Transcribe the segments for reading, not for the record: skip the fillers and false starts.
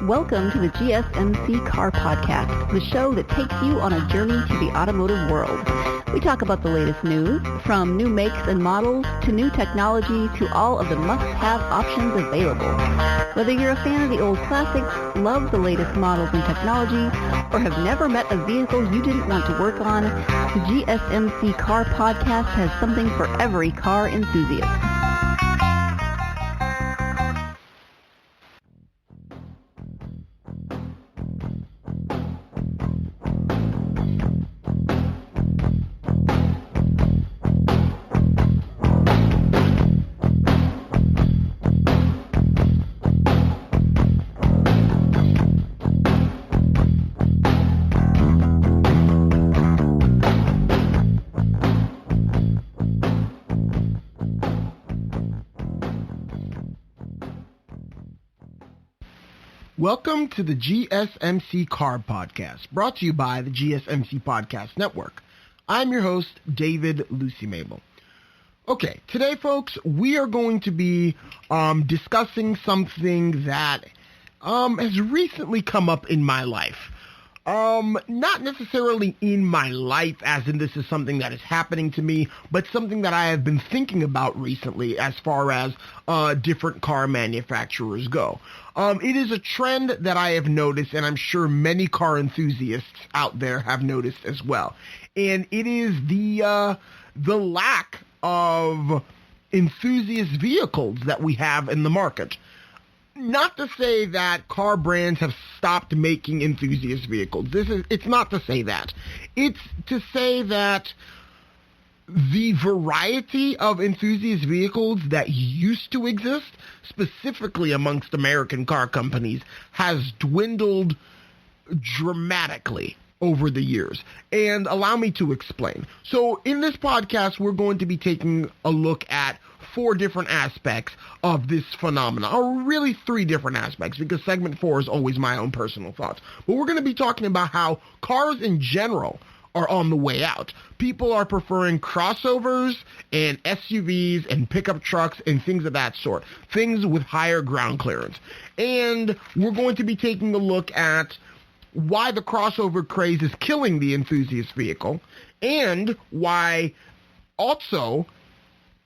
Welcome to the GSMC Car Podcast, the show that takes you on a journey to the automotive world. We talk about the latest news, from new makes and models to new technology to all of the must-have options available. Whether you're a fan of the old classics, love the latest models and technology, or have never met a vehicle you didn't want to work on, the GSMC Car Podcast has something for every car enthusiast. Welcome to the GSMC Car Podcast, brought to you by the GSMC Podcast Network. I'm your host, David Lucy Mabel. Okay, today, folks, we are going to be discussing something that has recently come up in my life. Not necessarily in my life, as in this is something that is happening to me, but something that I have been thinking about recently as far as different car manufacturers go. It is a trend that I have noticed, and I'm sure many car enthusiasts out there have noticed as well. And it is the lack of enthusiast vehicles that we have in the market. Not to say that car brands have stopped making enthusiast vehicles. It's not to say that. It's to say that the variety of enthusiast vehicles that used to exist, specifically amongst American car companies, has dwindled dramatically over the years. And allow me to explain. So in this podcast, we're going to be taking a look at 4 different aspects of this phenomenon, or really 3 different aspects, because segment 4 is always my own personal thoughts. But we're going to be talking about how cars in general are on the way out. People are preferring crossovers and SUVs and pickup trucks and things of that sort, things with higher ground clearance. And we're going to be taking a look at why the crossover craze is killing the enthusiast vehicle, and why also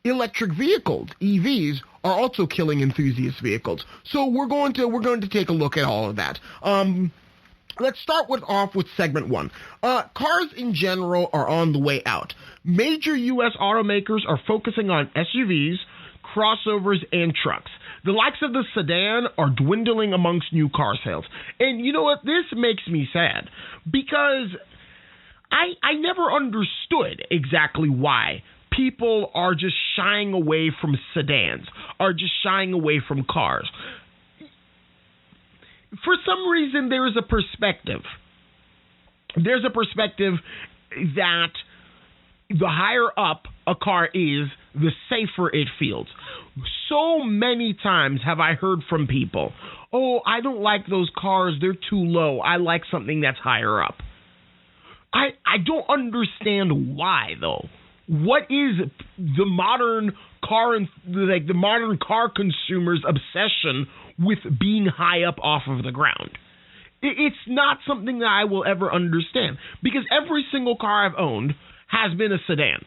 electric vehicles, EVs, are also killing enthusiast vehicles. So we're going to take a look at all of that. Let's start off with segment 1. Cars in general are on the way out. Major U.S. automakers are focusing on SUVs, crossovers, and trucks. The likes of the sedan are dwindling amongst new car sales. And you know what? This makes me sad, because I never understood exactly why people are just shying away from sedans, are just shying away from cars. For some reason, there is a perspective. There's a perspective that the higher up a car is, the safer it feels. So many times have I heard from people, oh, I don't like those cars, they're too low, I like something that's higher up. I don't understand why, though. What is the modern car consumer's obsession with being high up off of the ground? It's not something that I will ever understand, because every single car I've owned has been a sedan.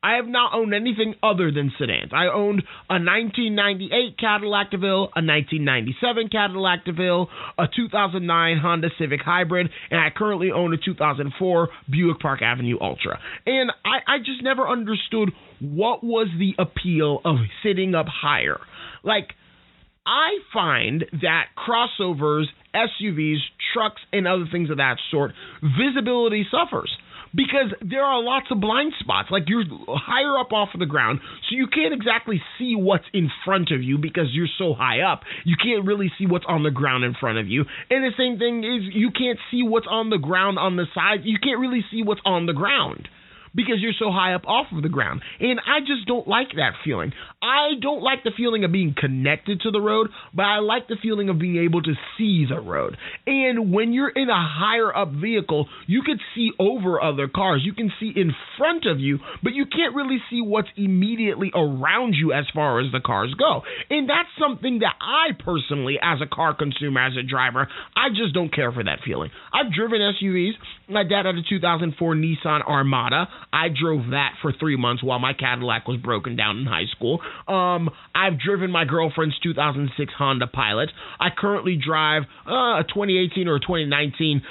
I have not owned anything other than sedans. I owned a 1998 Cadillac DeVille, a 1997 Cadillac DeVille, a 2009 Honda Civic Hybrid, and I currently own a 2004 Buick Park Avenue Ultra. And I just never understood what was the appeal of sitting up higher. Like, I find that crossovers, SUVs, trucks, and other things of that sort, visibility suffers. Because there are lots of blind spots. Like, you're higher up off of the ground, so you can't exactly see what's in front of you because you're so high up. You can't really see what's on the ground in front of you. And the same thing is, you can't see what's on the ground on the side. You can't really see what's on the ground because you're so high up off of the ground. And I just don't like that feeling. I don't like the feeling of being connected to the road, but I like the feeling of being able to see the road. And when you're in a higher up vehicle, you can see over other cars. You can see in front of you, but you can't really see what's immediately around you as far as the cars go. And that's something that I personally, as a car consumer, as a driver, I just don't care for that feeling. I've driven SUVs. My dad had a 2004 Nissan Armada. I drove that for 3 months while my Cadillac was broken down in high school. I've driven my girlfriend's 2006 Honda Pilot. I currently drive a 2018 or a 2019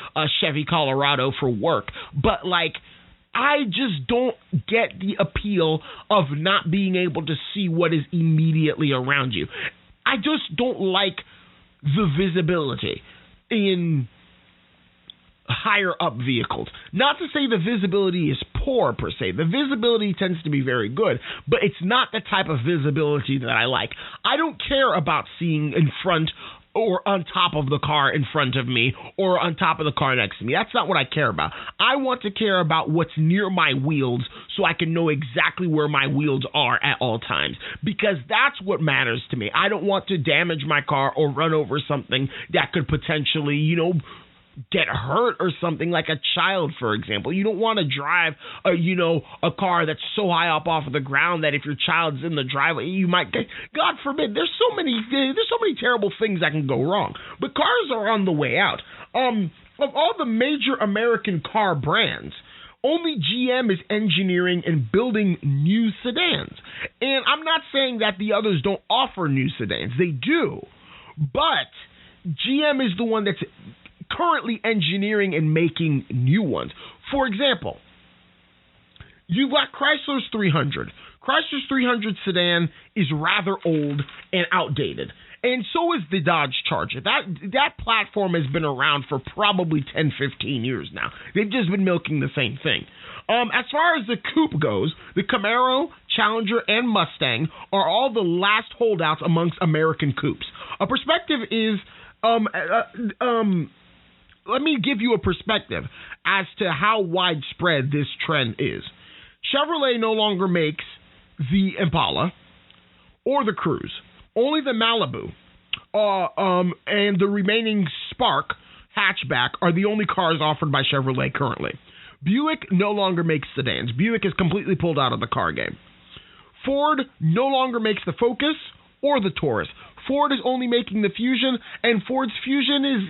Chevy Colorado for work. But, like, I just don't get the appeal of not being able to see what is immediately around you. I just don't like the visibility in higher up vehicles. Not to say the visibility is poor per se. The visibility tends to be very good, but it's not the type of visibility that I like. I don't care about seeing in front or on top of the car in front of me or on top of the car next to me. That's not what I care about. I want to care about what's near my wheels so I can know exactly where my wheels are at all times, because that's what matters to me. I don't want to damage my car or run over something that could potentially, get hurt or something, like a child, for example. You don't want to drive a car that's so high up off of the ground that if your child's in the driveway, you might get, God forbid, there's so many terrible things that can go wrong. But cars are on the way out. Of all the major American car brands, only GM is engineering and building new sedans. And I'm not saying that the others don't offer new sedans. They do. But GM is the one that's currently engineering and making new ones. For example, you've got Chrysler's 300. Chrysler's 300 sedan is rather old and outdated. And so is the Dodge Charger. That platform has been around for probably 10, 15 years now. They've just been milking the same thing. As far as the coupe goes, the Camaro, Challenger, and Mustang are all the last holdouts amongst American coupes. A perspective is, let me give you a perspective as to how widespread this trend is. Chevrolet no longer makes the Impala or the Cruze. Only the Malibu and the remaining Spark hatchback are the only cars offered by Chevrolet currently. Buick no longer makes sedans. Buick is completely pulled out of the car game. Ford no longer makes the Focus or the Taurus. Ford is only making the Fusion, and Ford's Fusion is,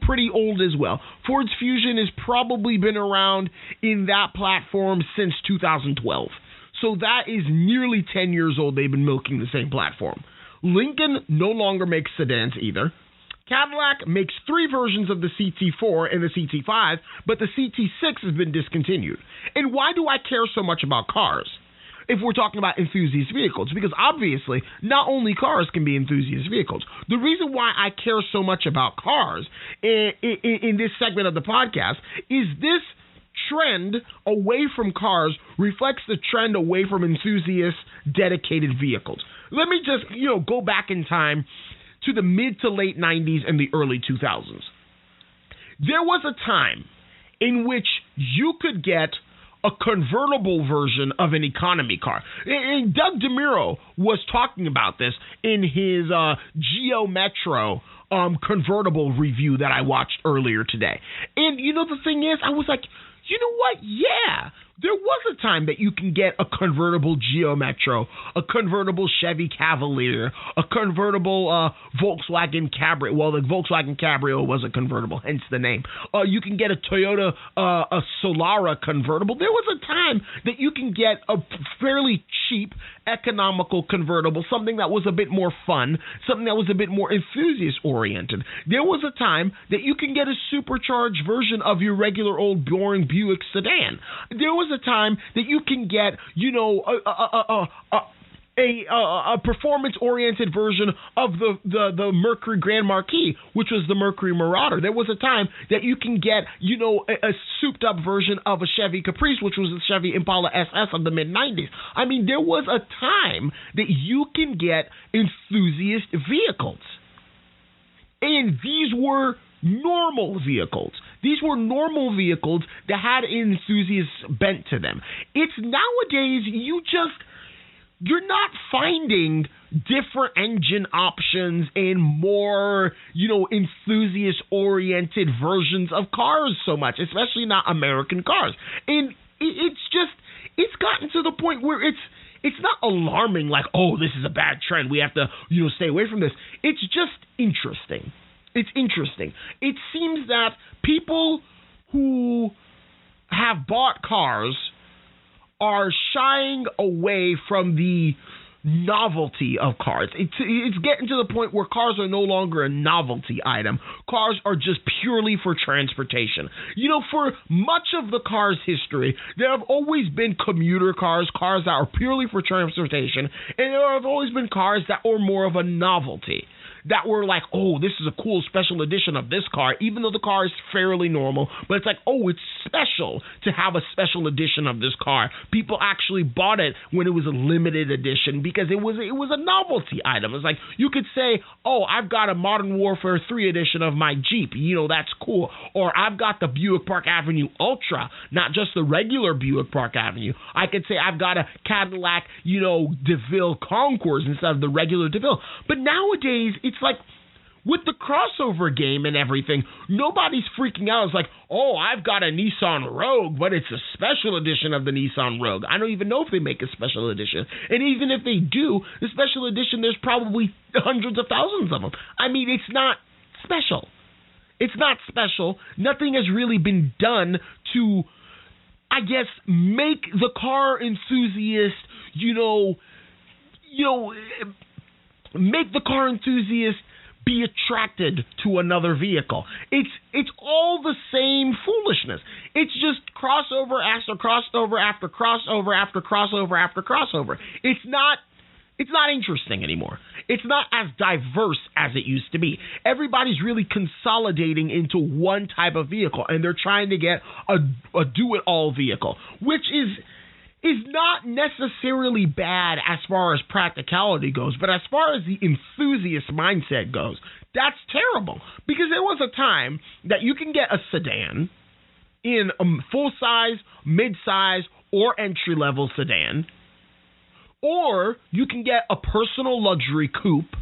pretty old as well. Ford's Fusion has probably been around in that platform since 2012. So that is nearly 10 years old they've been milking the same platform. Lincoln no longer makes sedans either. Cadillac makes 3 versions of the CT4 and the CT5, but the CT6 has been discontinued. And why do I care so much about cars if we're talking about enthusiast vehicles? Because obviously, not only cars can be enthusiast vehicles. The reason why I care so much about cars in this segment of the podcast is this trend away from cars reflects the trend away from enthusiast dedicated vehicles. Let me just, go back in time to the mid to late 90s and the early 2000s. There was a time in which you could get a convertible version of an economy car. And Doug DeMuro was talking about this in his Geo Metro convertible review that I watched earlier today. And the thing is, I was like, you know what? Yeah, there was a time that you can get a convertible Geo Metro, a convertible Chevy Cavalier, a convertible Volkswagen Cabrio. Well, the Volkswagen Cabrio was a convertible, hence the name. You can get a Toyota a Solara convertible. There was a time that you can get a fairly cheap, economical convertible, something that was a bit more fun, something that was a bit more enthusiast-oriented. There was a time that you can get a supercharged version of your regular old boring Buick sedan. There was a time that you can get, a performance-oriented version of the Mercury Grand Marquis, which was the Mercury Marauder. There was a time that you can get, a souped-up version of a Chevy Caprice, which was the Chevy Impala SS of the mid-90s. I mean, there was a time that you can get enthusiast vehicles. And these were normal vehicles. These were normal vehicles that had an enthusiast bent to them. It's nowadays, you're not finding different engine options and more, enthusiast-oriented versions of cars so much, especially not American cars. And it's gotten to the point where it's not alarming, like, oh, this is a bad trend, we have to, stay away from this. It's just interesting. It's interesting. It seems that people who have bought cars are shying away from the novelty of cars. It's getting to the point where cars are no longer a novelty item. Cars are just purely for transportation. For much of the car's history, there have always been commuter cars that are purely for transportation, and there have always been cars that were more of a novelty, that were like, oh, this is a cool special edition of this car, even though the car is fairly normal, but it's like, oh, it's special to have a special edition of this car. People actually bought it when it was a limited edition because it was a novelty item. It's like, you could say, oh, I've got a Modern Warfare 3 edition of my Jeep, that's cool. Or I've got the Buick Park Avenue Ultra, not just the regular Buick Park Avenue. I could say I've got a Cadillac, DeVille Concours instead of the regular DeVille. But nowadays, it's like, with the crossover game and everything, nobody's freaking out. It's like, oh, I've got a Nissan Rogue, but it's a special edition of the Nissan Rogue. I don't even know if they make a special edition. And even if they do, the special edition, there's probably hundreds of thousands of them. I mean, it's not special. It's not special. Nothing has really been done to, I guess, make the car enthusiast, make the car enthusiast be attracted to another vehicle. It's all the same foolishness. It's just crossover after crossover after crossover after crossover after crossover. It's not interesting anymore. It's not as diverse as it used to be. Everybody's really consolidating into one type of vehicle, and they're trying to get a do-it-all vehicle, which is not necessarily bad as far as practicality goes, but as far as the enthusiast mindset goes, that's terrible. Because there was a time that you can get a sedan in a full-size, mid-size, or entry-level sedan, or you can get a personal luxury coupe,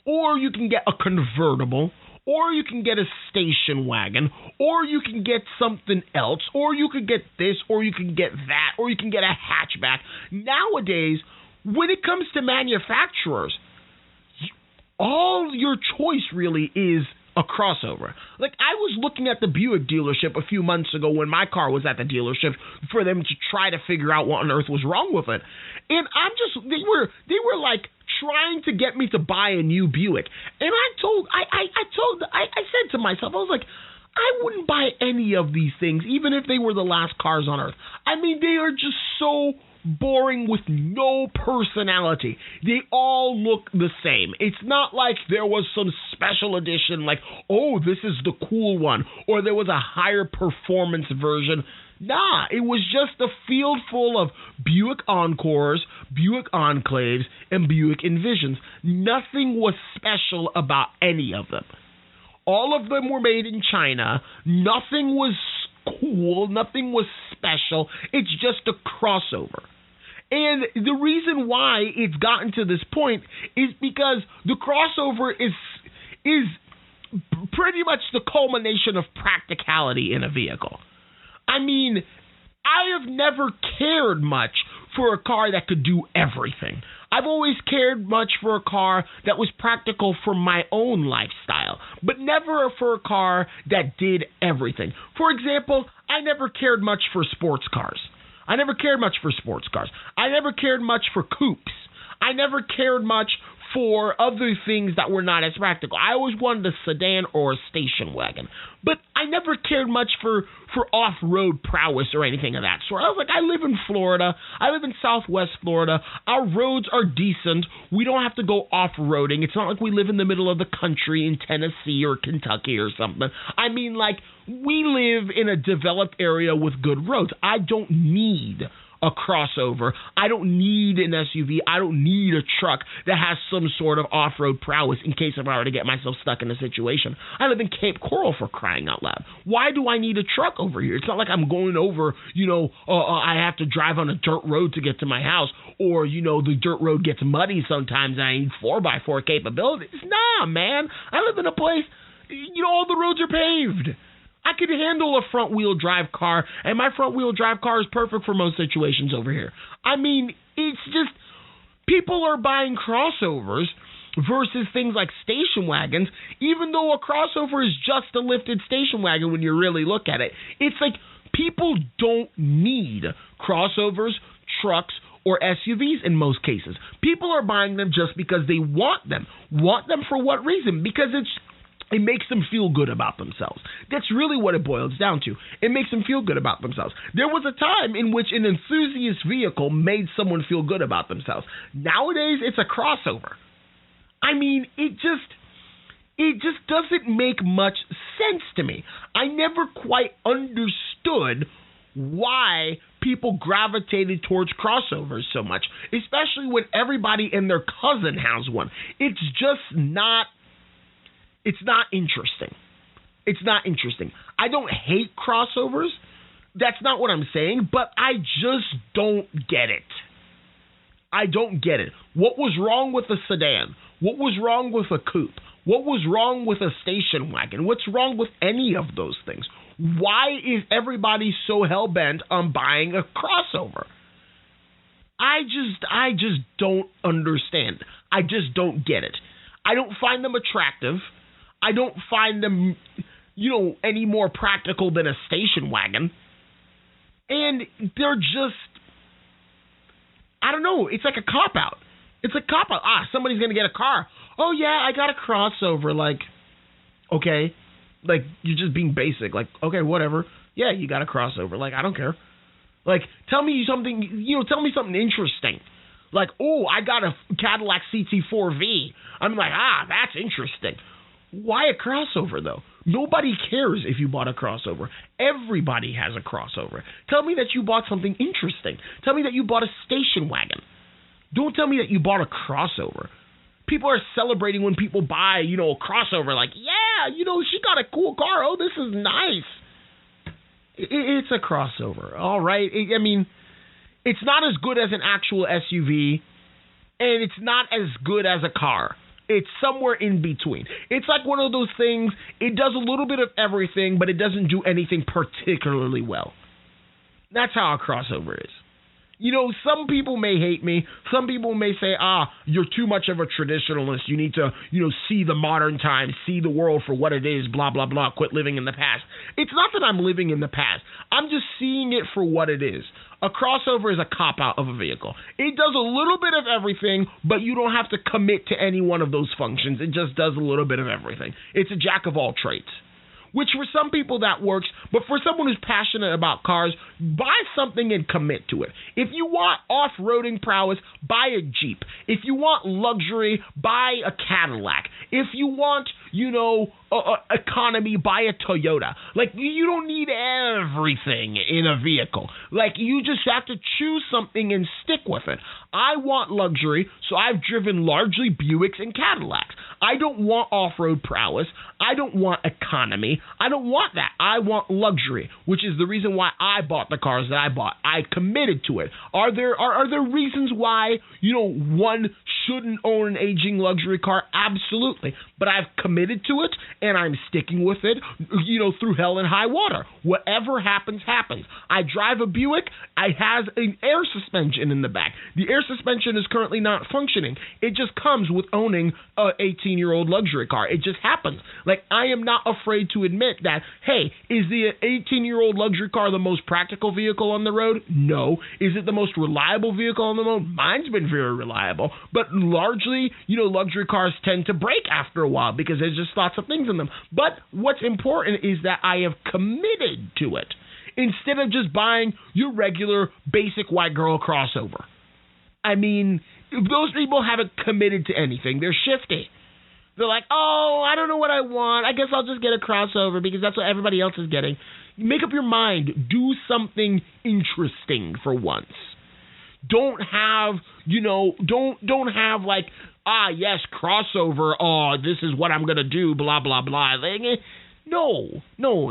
or you can get a convertible, or you can get a station wagon, or you can get something else, or you could get this, or you can get that, or you can get a hatchback. Nowadays, when it comes to manufacturers, all your choice really is a crossover. Like, I was looking at the Buick dealership a few months ago when my car was at the dealership for them to try to figure out what on earth was wrong with it. And they were like trying to get me to buy a new Buick. And I said to myself, I was like, I wouldn't buy any of these things, even if they were the last cars on earth. I mean, they are just so boring with no personality. They all look the same. It's not like there was some special edition, like, oh, this is the cool one, or there was a higher performance version. Nah, it was just a field full of Buick Encores, Buick Enclaves, and Buick Envisions. Nothing was special about any of them. All of them were made in China. Nothing was cool. Nothing was special. It's just a crossover. And the reason why it's gotten to this point is because the crossover is pretty much the culmination of practicality in a vehicle. I mean, I have never cared much for a car that could do everything. I've always cared much for a car that was practical for my own lifestyle, but never for a car that did everything. For example, I never cared much for sports cars. I never cared much for coupes. I never cared much for other things that were not as practical. I always wanted a sedan or a station wagon. But I never cared much for off-road prowess or anything of that sort. I was like, I live in Florida. I live in Southwest Florida. Our roads are decent. We don't have to go off-roading. It's not like we live in the middle of the country in Tennessee or Kentucky or something. I mean, like, we live in a developed area with good roads. I don't need a a crossover. I don't need an SUV. I don't need a truck that has some sort of off-road prowess in case if I were to get myself stuck in a situation. I live in Cape Coral, for crying out loud. Why do I need a truck over here? It's not like I'm going over, I have to drive on a dirt road to get to my house, or, the dirt road gets muddy sometimes and I need 4x4 capabilities. Nah, man. I live in a place, all the roads are paved. I could handle a front-wheel drive car, and my front-wheel drive car is perfect for most situations over here. I mean, it's just, people are buying crossovers versus things like station wagons, even though a crossover is just a lifted station wagon when you really look at it. It's like people don't need crossovers, trucks, or SUVs in most cases. People are buying them just because they want them. Want them for what reason? Because it makes them feel good about themselves. That's really what it boils down to. It makes them feel good about themselves. There was a time in which an enthusiast vehicle made someone feel good about themselves. Nowadays, it's a crossover. I mean, it just doesn't make much sense to me. I never quite understood why people gravitated towards crossovers so much, especially when everybody and their cousin has one. It's not interesting. It's not interesting. I don't hate crossovers. That's not what I'm saying, but I just don't get it. I don't get it. What was wrong with a sedan? What was wrong with a coupe? What was wrong with a station wagon? What's wrong with any of those things? Why is everybody so hell-bent on buying a crossover? I just don't understand. I just don't get it. I don't find them attractive. I don't find them, any more practical than a station wagon. And they're just, I don't know, it's like a cop-out. It's a cop-out. Somebody's going to get a car. Oh, yeah, I got a crossover. Like, okay. Like, you're just being basic. Like, okay, whatever. Yeah, you got a crossover. Like, I don't care. Like, tell me something interesting. Like, oh, I got a Cadillac CT4V. I'm like, that's interesting. Why a crossover, though? Nobody cares if you bought a crossover. Everybody has a crossover. Tell me that you bought something interesting. Tell me that you bought a station wagon. Don't tell me that you bought a crossover. People are celebrating when people buy, a crossover. Like, yeah, she got a cool car. Oh, this is nice. It's a crossover, all right? It's not as good as an actual SUV, and it's not as good as a car. It's somewhere in between. It's like one of those things, it does a little bit of everything, but it doesn't do anything particularly well. That's how a crossover is. Some people may hate me. Some people may say, you're too much of a traditionalist. You need to, see the modern times, see the world for what it is, blah, blah, blah, quit living in the past. It's not that I'm living in the past. I'm just seeing it for what it is. A crossover is a cop-out of a vehicle. It does a little bit of everything, but you don't have to commit to any one of those functions. It just does a little bit of everything. It's a jack of all trades. Which for some people that works, but for someone who's passionate about cars, buy something and commit to it. If you want off-roading prowess, buy a Jeep. If you want luxury, buy a Cadillac. If you want, economy, buy a Toyota. Like, you don't need everything in a vehicle. Like, you just have to choose something and stick with it. I want luxury, so I've driven largely Buicks and Cadillacs. I don't want off-road prowess. I don't want economy. I don't want that. I want luxury, which is the reason why I bought the cars that I bought. I committed to it. Are there reasons why, one shouldn't own an aging luxury car? Absolutely. But I've committed to it, and I'm sticking with it, through hell and high water. Whatever happens, happens. I drive a Buick. It has an air suspension in the back. The air suspension is currently not functioning. It just comes with owning a 18-year-old luxury car. It just happens. Like, I am not afraid to admit that, hey, is the 18-year-old luxury car the most practical vehicle on the road? No. Is it the most reliable vehicle on the road? Mine's been very reliable. But largely, luxury cars tend to break after a while because there's just lots of things in them. But what's important is that I have committed to it instead of just buying your regular basic white girl crossover. I mean, those people haven't committed to anything. They're shifty. They're like, oh, I don't know what I want. I guess I'll just get a crossover because that's what everybody else is getting. Make up your mind. Do something interesting for once. don't have, don't have like, yes, crossover, this is what I'm going to do, blah, blah, blah. No,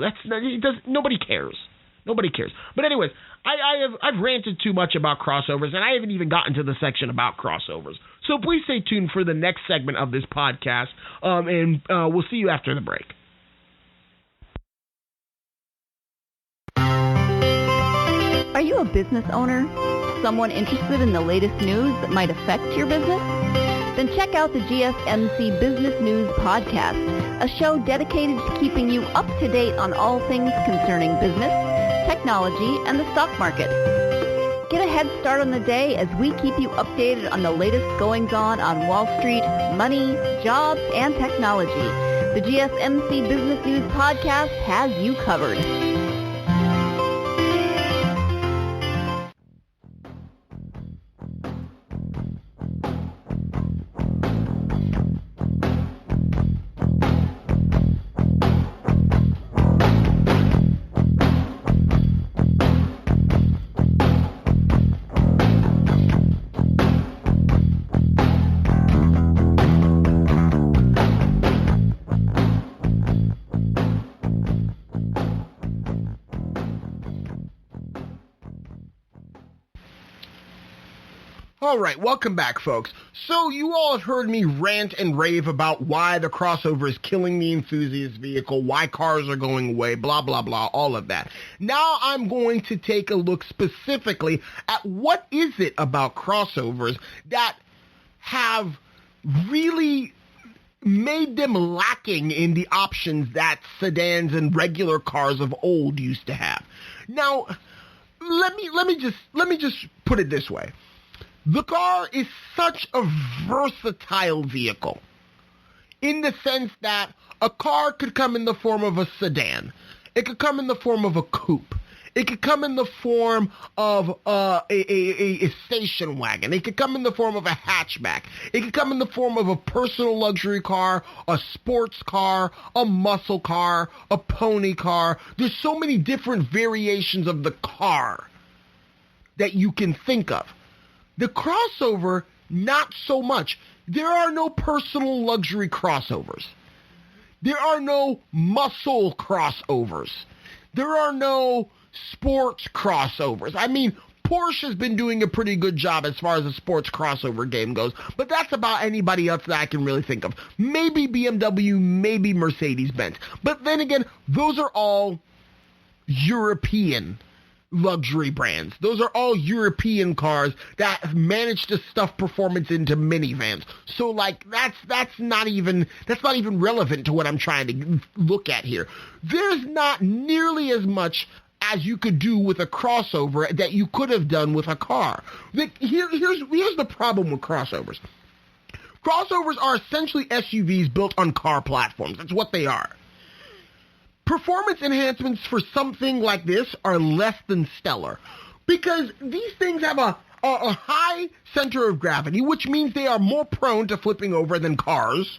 that's not, nobody cares. Nobody cares. But anyways, I've ranted too much about crossovers, and I haven't even gotten to the section about crossovers. So please stay tuned for the next segment of this podcast, and we'll see you after the break. Are you a business owner? Someone interested in the latest news that might affect your business? Then check out the GSMC Business News Podcast, a show dedicated to keeping you up to date on all things concerning business, technology, and the stock market. Get a head start on the day as we keep you updated on the latest goings-on Wall Street, money, jobs, and technology. The GSMC Business News Podcast has you covered. All right, welcome back, folks. So you all have heard me rant and rave about why the crossover is killing the enthusiast vehicle, why cars are going away, blah, blah, blah, all of that. Now I'm going to take a look specifically at what is it about crossovers that have really made them lacking in the options that sedans and regular cars of old used to have. Now, let me just put it this way. The car is such a versatile vehicle in the sense that a car could come in the form of a sedan. It could come in the form of a coupe. It could come in the form of a station wagon. It could come in the form of a hatchback. It could come in the form of a personal luxury car, a sports car, a muscle car, a pony car. There's so many different variations of the car that you can think of. The crossover, not so much. There are no personal luxury crossovers. There are no muscle crossovers. There are no sports crossovers. I mean, Porsche has been doing a pretty good job as far as the sports crossover game goes, but that's about anybody else that I can really think of. Maybe BMW, maybe Mercedes-Benz. But then again, those are all European luxury brands. Those are all European cars that have managed to stuff performance into minivans. So like that's not even relevant to what I'm trying to look at here. There's not nearly as much as you could do with a crossover that you could have done with a car. Here's the problem with crossovers. Crossovers are essentially SUVs built on car platforms. That's what they are. Performance enhancements for something like this are less than stellar because these things have a high center of gravity, which means they are more prone to flipping over than cars.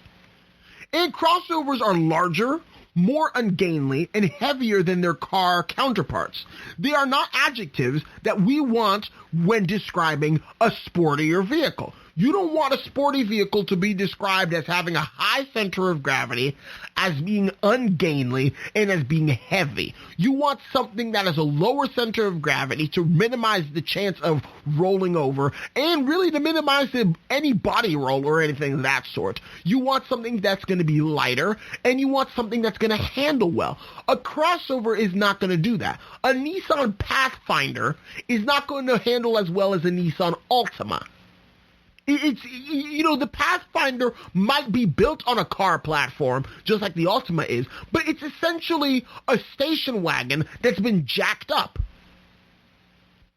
And crossovers are larger, more ungainly, and heavier than their car counterparts. They are not adjectives that we want when describing a sportier vehicle. You don't want a sporty vehicle to be described as having a high center of gravity, as being ungainly, and as being heavy. You want something that has a lower center of gravity to minimize the chance of rolling over, and really to minimize any body roll or anything of that sort. You want something that's going to be lighter, and you want something that's going to handle well. A crossover is not going to do that. A Nissan Pathfinder is not going to handle as well as a Nissan Altima. The Pathfinder might be built on a car platform, just like the Altima is, but it's essentially a station wagon that's been jacked up.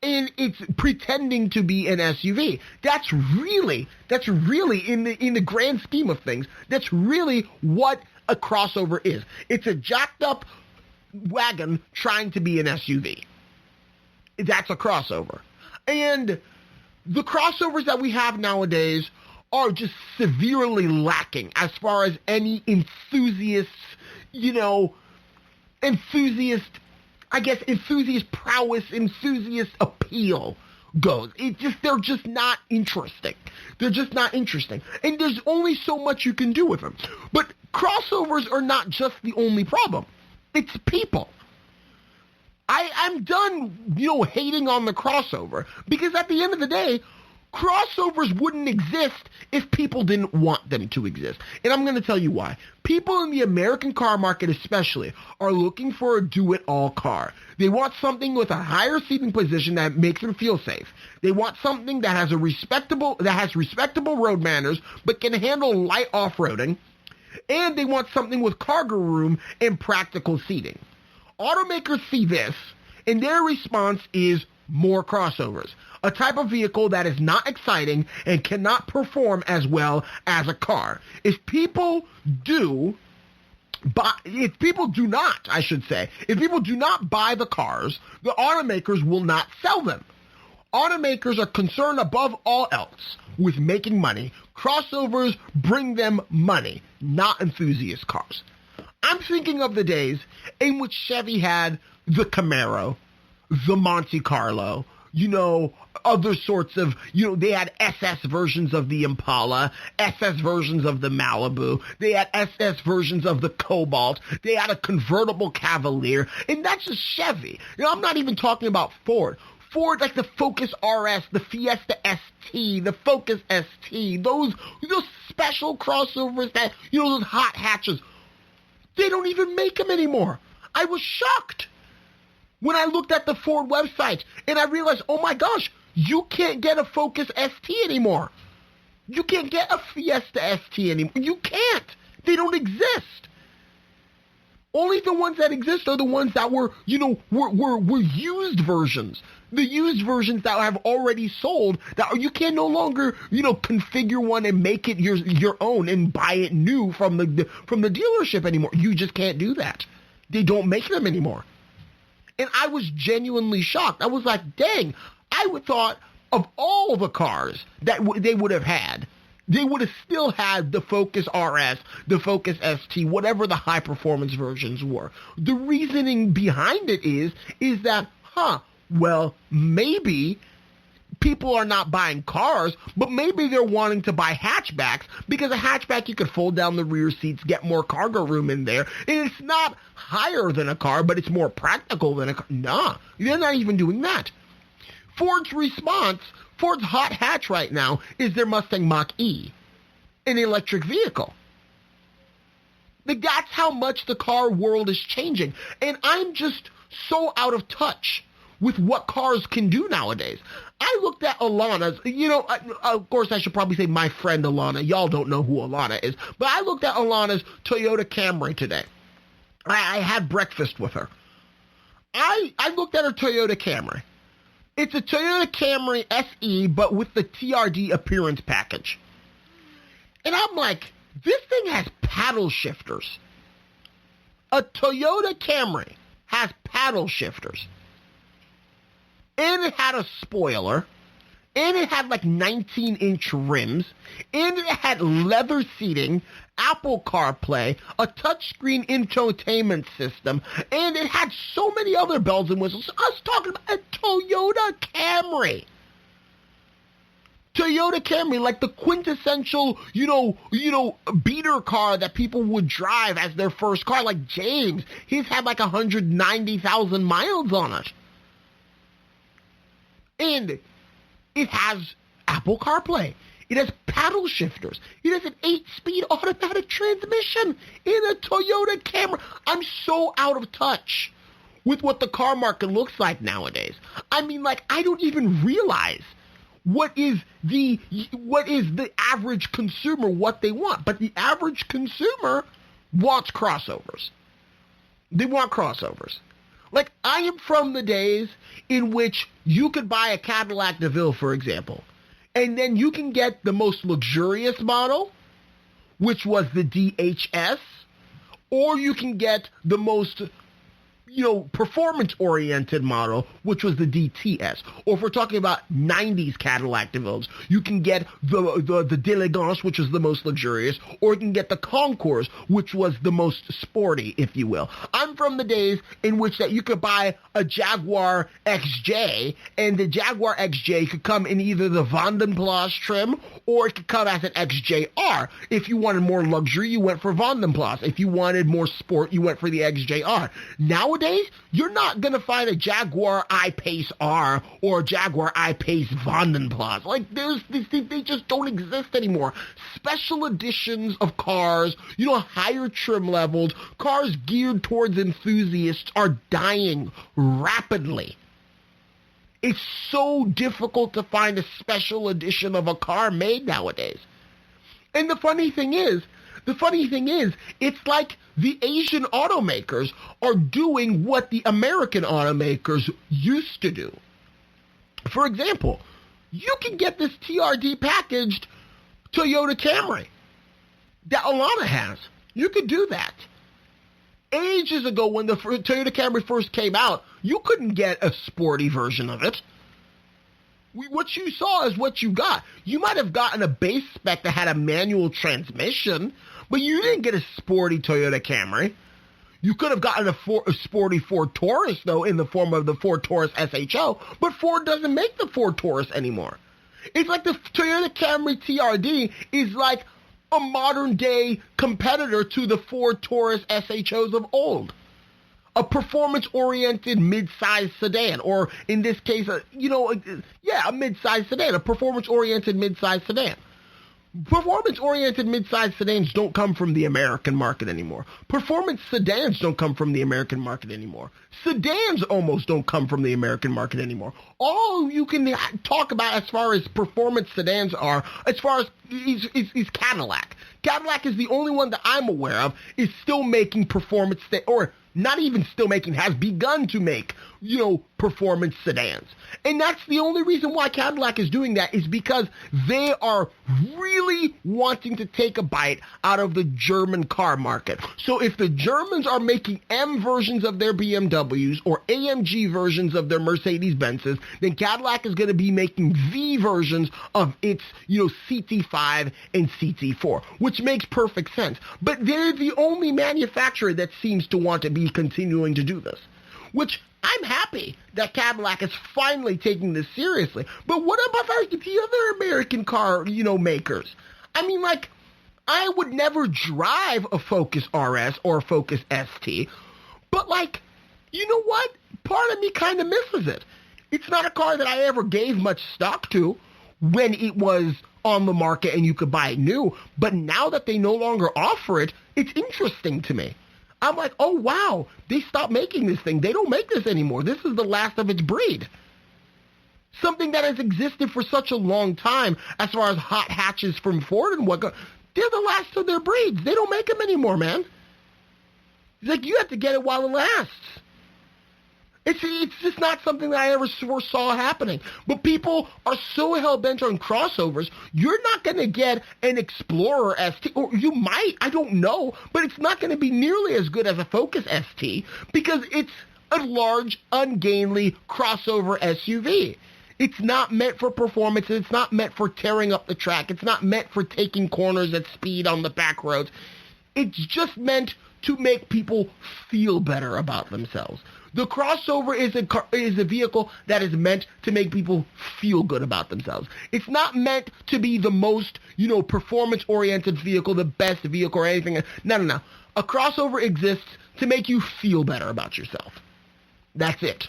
And it's pretending to be an SUV. That's really, in the grand scheme of things, that's really what a crossover is. It's a jacked up wagon trying to be an SUV. That's a crossover. And the crossovers that we have nowadays are just severely lacking as far as any enthusiast prowess, enthusiast appeal goes. They're just not interesting. They're just not interesting. And there's only so much you can do with them. But crossovers are not just the only problem. It's people. I'm done, hating on the crossover, because at the end of the day, crossovers wouldn't exist if people didn't want them to exist. And I'm going to tell you why. People in the American car market especially are looking for a do-it-all car. They want something with a higher seating position that makes them feel safe. They want something that has respectable road manners but can handle light off-roading. And they want something with cargo room and practical seating. Automakers see this, and their response is more crossovers, a type of vehicle that is not exciting and cannot perform as well as a car. If people do not buy the cars, the automakers will not sell them. Automakers are concerned above all else with making money. Crossovers bring them money, not enthusiast cars. I'm thinking of the days in which Chevy had the Camaro, the Monte Carlo, other sorts of, they had SS versions of the Impala, SS versions of the Malibu, they had SS versions of the Cobalt, they had a convertible Cavalier, and that's just Chevy. I'm not even talking about Ford. Ford, like the Focus RS, the Fiesta ST, the Focus ST, those special crossovers that, those hot hatches, they don't even make them anymore. I was shocked when I looked at the Ford website and I realized, oh my gosh, you can't get a Focus ST anymore. You can't get a Fiesta ST anymore. You can't. They don't exist. Only the ones that exist are the ones that were used versions. The used versions that have already sold, that you can no longer, configure one and make it your own and buy it new from the dealership anymore. You just can't do that. They don't make them anymore. And I was genuinely shocked. I was like, dang, I would thought of all the cars that they would have had, they would have still had the Focus RS, the Focus ST, whatever the high performance versions were. The reasoning behind it is that, well, maybe people are not buying cars, but maybe they're wanting to buy hatchbacks, because a hatchback, you could fold down the rear seats, get more cargo room in there, and it's not higher than a car, but it's more practical than a car. Nah, they're not even doing that. Ford's response, Ford's hot hatch right now is their Mustang Mach-E, an electric vehicle. That's how much the car world is changing, and I'm just so out of touch with what cars can do nowadays. I looked at Alana's, of course I should probably say my friend Alana. Y'all don't know who Alana is. But I looked at Alana's Toyota Camry today. I had breakfast with her. I looked at her Toyota Camry. It's a Toyota Camry SE, but with the TRD appearance package. And I'm like, this thing has paddle shifters. A Toyota Camry has paddle shifters. And it had a spoiler, and it had like 19-inch rims, and it had leather seating, Apple CarPlay, a touchscreen infotainment system, and it had so many other bells and whistles. I was talking about a Toyota Camry. Toyota Camry, like the quintessential, beater car that people would drive as their first car, like James. He's had like 190,000 miles on it. And it has Apple CarPlay. It has paddle shifters. It has an 8-speed automatic transmission in a Toyota Camry. I'm so out of touch with what the car market looks like nowadays. I mean, I don't even realize what is the average consumer, what they want. But the average consumer wants crossovers. They want crossovers. I am from the days in which you could buy a Cadillac DeVille, for example, and then you can get the most luxurious model, which was the DHS, or you can get the most performance-oriented model, which was the DTS. Or if we're talking about 90s Cadillac DeVilles, you can get the D'Elegance, which was the most luxurious, or you can get the Concours, which was the most sporty, if you will. I'm from the days in which that you could buy a Jaguar XJ, and the Jaguar XJ could come in either the Vandenplas trim, or it could come as an XJR. If you wanted more luxury, you went for Vandenplas. If you wanted more sport, you went for the XJR. Nowadays, you're not going to find a Jaguar I-Pace R or a Jaguar I-Pace Vandenplas. Like, they just don't exist anymore. Special editions of cars, higher trim levels, cars geared towards enthusiasts are dying rapidly. It's so difficult to find a special edition of a car made nowadays. And the funny thing is, it's like the Asian automakers are doing what the American automakers used to do. For example, you can get this TRD packaged Toyota Camry that Alana has. You could do that. Ages ago, when the Toyota Camry first came out, you couldn't get a sporty version of it. What you saw is what you got. You might have gotten a base spec that had a manual transmission, but you didn't get a sporty Toyota Camry. You could have gotten a sporty Ford Taurus, though, in the form of the Ford Taurus SHO, but Ford doesn't make the Ford Taurus anymore. It's like the Toyota Camry TRD is like a modern-day competitor to the Ford Taurus SHOs of old. A performance-oriented mid-size sedan, or in this case, a mid-size sedan, a performance-oriented mid-size sedan. Performance-oriented mid-size sedans don't come from the American market anymore. Performance sedans don't come from the American market anymore. Sedans almost don't come from the American market anymore. All you can talk about as far as performance sedans are, as far as is Cadillac. Cadillac is the only one that I'm aware of is still making performance, or not even still making, has begun to make, performance sedans. And that's the only reason why Cadillac is doing that, is because they are really wanting to take a bite out of the German car market. So if the Germans are making M versions of their BMWs or AMG versions of their Mercedes-Benzes, then Cadillac is going to be making V versions of its, CT5 and CT4, which makes perfect sense. But they're the only manufacturer that seems to want to be continuing to do this, which I'm happy that Cadillac is finally taking this seriously. But what about the other American car, makers? I mean, like, I would never drive a Focus RS or a Focus ST, but, like, you know what? Part of me kind of misses it. It's not a car that I ever gave much stock to when it was on the market and you could buy it new, but now that they no longer offer it, it's interesting to me. I'm like, oh, wow, they stopped making this thing. They don't make this anymore. This is the last of its breed. Something that has existed for such a long time as far as hot hatches from Ford and whatnot. They're the last of their breeds. They don't make them anymore, man. It's like, you have to get it while it lasts. It's just not something that I ever foresaw happening. But people are so hell-bent on crossovers, you're not going to get an Explorer ST, or you might, I don't know, but it's not going to be nearly as good as a Focus ST because it's a large, ungainly crossover SUV. It's not meant for performance. It's not meant for tearing up the track. It's not meant for taking corners at speed on the back roads. It's just meant to make people feel better about themselves. The crossover is a vehicle that is meant to make people feel good about themselves. It's not meant to be the most, performance-oriented vehicle, the best vehicle or anything. No. A crossover exists to make you feel better about yourself. That's it.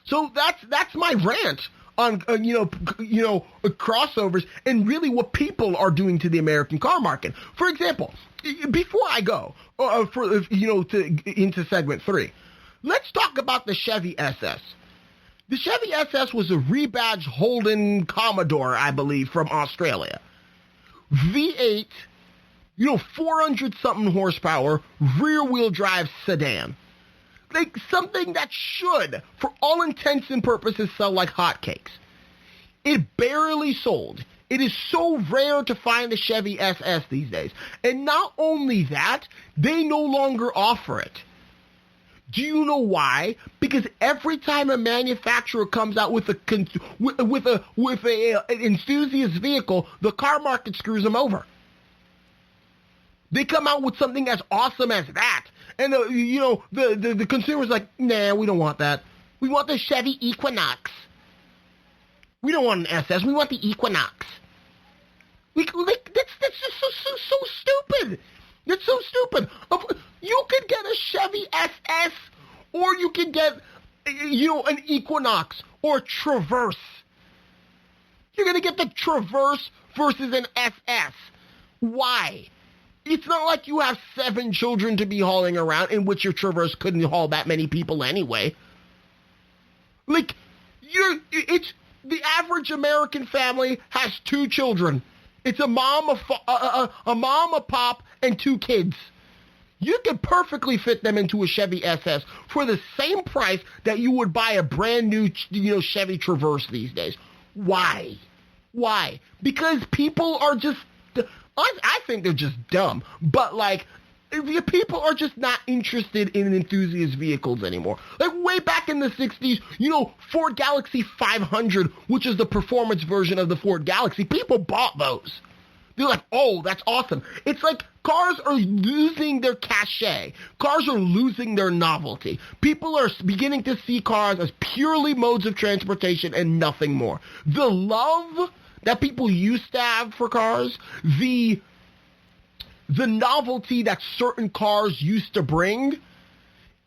So that's my rant on crossovers and really what people are doing to the American car market. For example, before I go into segment 3. Let's talk about the Chevy Ss. The Chevy Ss was a rebadged Holden Commodore, I believe, from Australia. V8, 400-something horsepower, rear-wheel drive sedan. Like something that should, for all intents and purposes, sell like hotcakes. It barely sold. It is so rare to find a Chevy Ss these days. And not only that, they no longer offer it. Do you know why? Because every time a manufacturer comes out with an enthusiast vehicle, the car market screws them over. They come out with something as awesome as that, and the consumer's like, nah, we don't want that. We want the Chevy Equinox. We don't want an SS. We want the Equinox. That's just so stupid. That's so stupid. You could get a Chevy SS, or you could get, an Equinox or Traverse. You're going to get the Traverse versus an SS. Why? It's not like you have 7 children to be hauling around, in which your Traverse couldn't haul that many people anyway. Like, the average American family has 2 children. It's a mom, a pop, and 2 kids. You could perfectly fit them into a Chevy SS for the same price that you would buy a brand new, Chevy Traverse these days. Why? Why? Because people are just, I think they're just dumb. But people are just not interested in enthusiast vehicles anymore. Like way back in the 60s, Ford Galaxie 500, which is the performance version of the Ford Galaxie, people bought those. They're like, oh, that's awesome. It's like cars are losing their cachet. Cars are losing their novelty. People are beginning to see cars as purely modes of transportation and nothing more. The love that people used to have for cars, the novelty that certain cars used to bring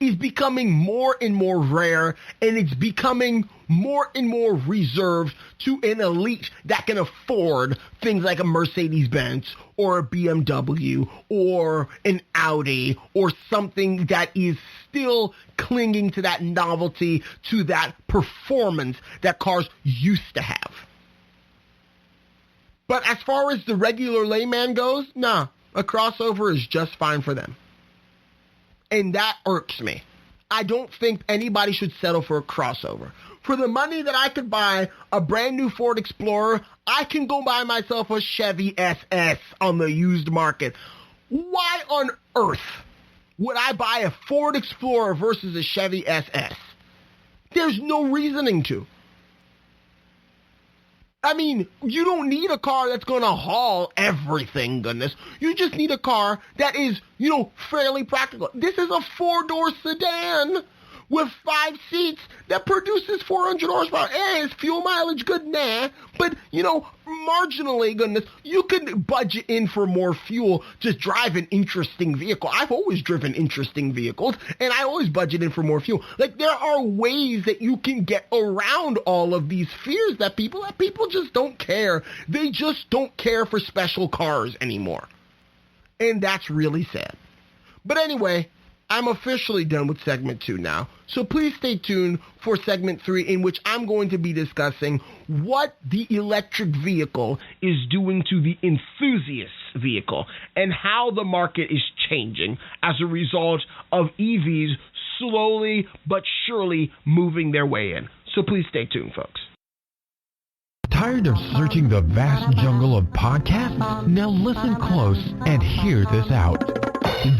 is becoming more and more rare, and it's becoming more and more reserved to an elite that can afford things like a Mercedes-Benz or a BMW or an Audi or something that is still clinging to that novelty, to that performance that cars used to have. But as far as the regular layman goes, nah. A crossover is just fine for them. And that irks me. I don't think anybody should settle for a crossover. For the money that I could buy a brand new Ford Explorer, I can go buy myself a Chevy SS on the used market. Why on earth would I buy a Ford Explorer versus a Chevy SS? There's no reasoning to. I mean, you don't need a car that's going to haul everything, goodness. You just need a car that is, fairly practical. This is a 4-door sedan with 5 seats that produces 400 horsepower. Is fuel mileage good? Nah. But, marginally, goodness, you could budget in for more fuel to drive an interesting vehicle. I've always driven interesting vehicles, and I always budget in for more fuel. Like, there are ways that you can get around all of these fears that people just don't care. They just don't care for special cars anymore. And that's really sad. But anyway, I'm officially done with segment 2 now, so please stay tuned for segment 3, in which I'm going to be discussing what the electric vehicle is doing to the enthusiast vehicle and how the market is changing as a result of EVs slowly but surely moving their way in. So please stay tuned, folks. Tired of searching the vast jungle of podcasts? Now listen close and hear this out.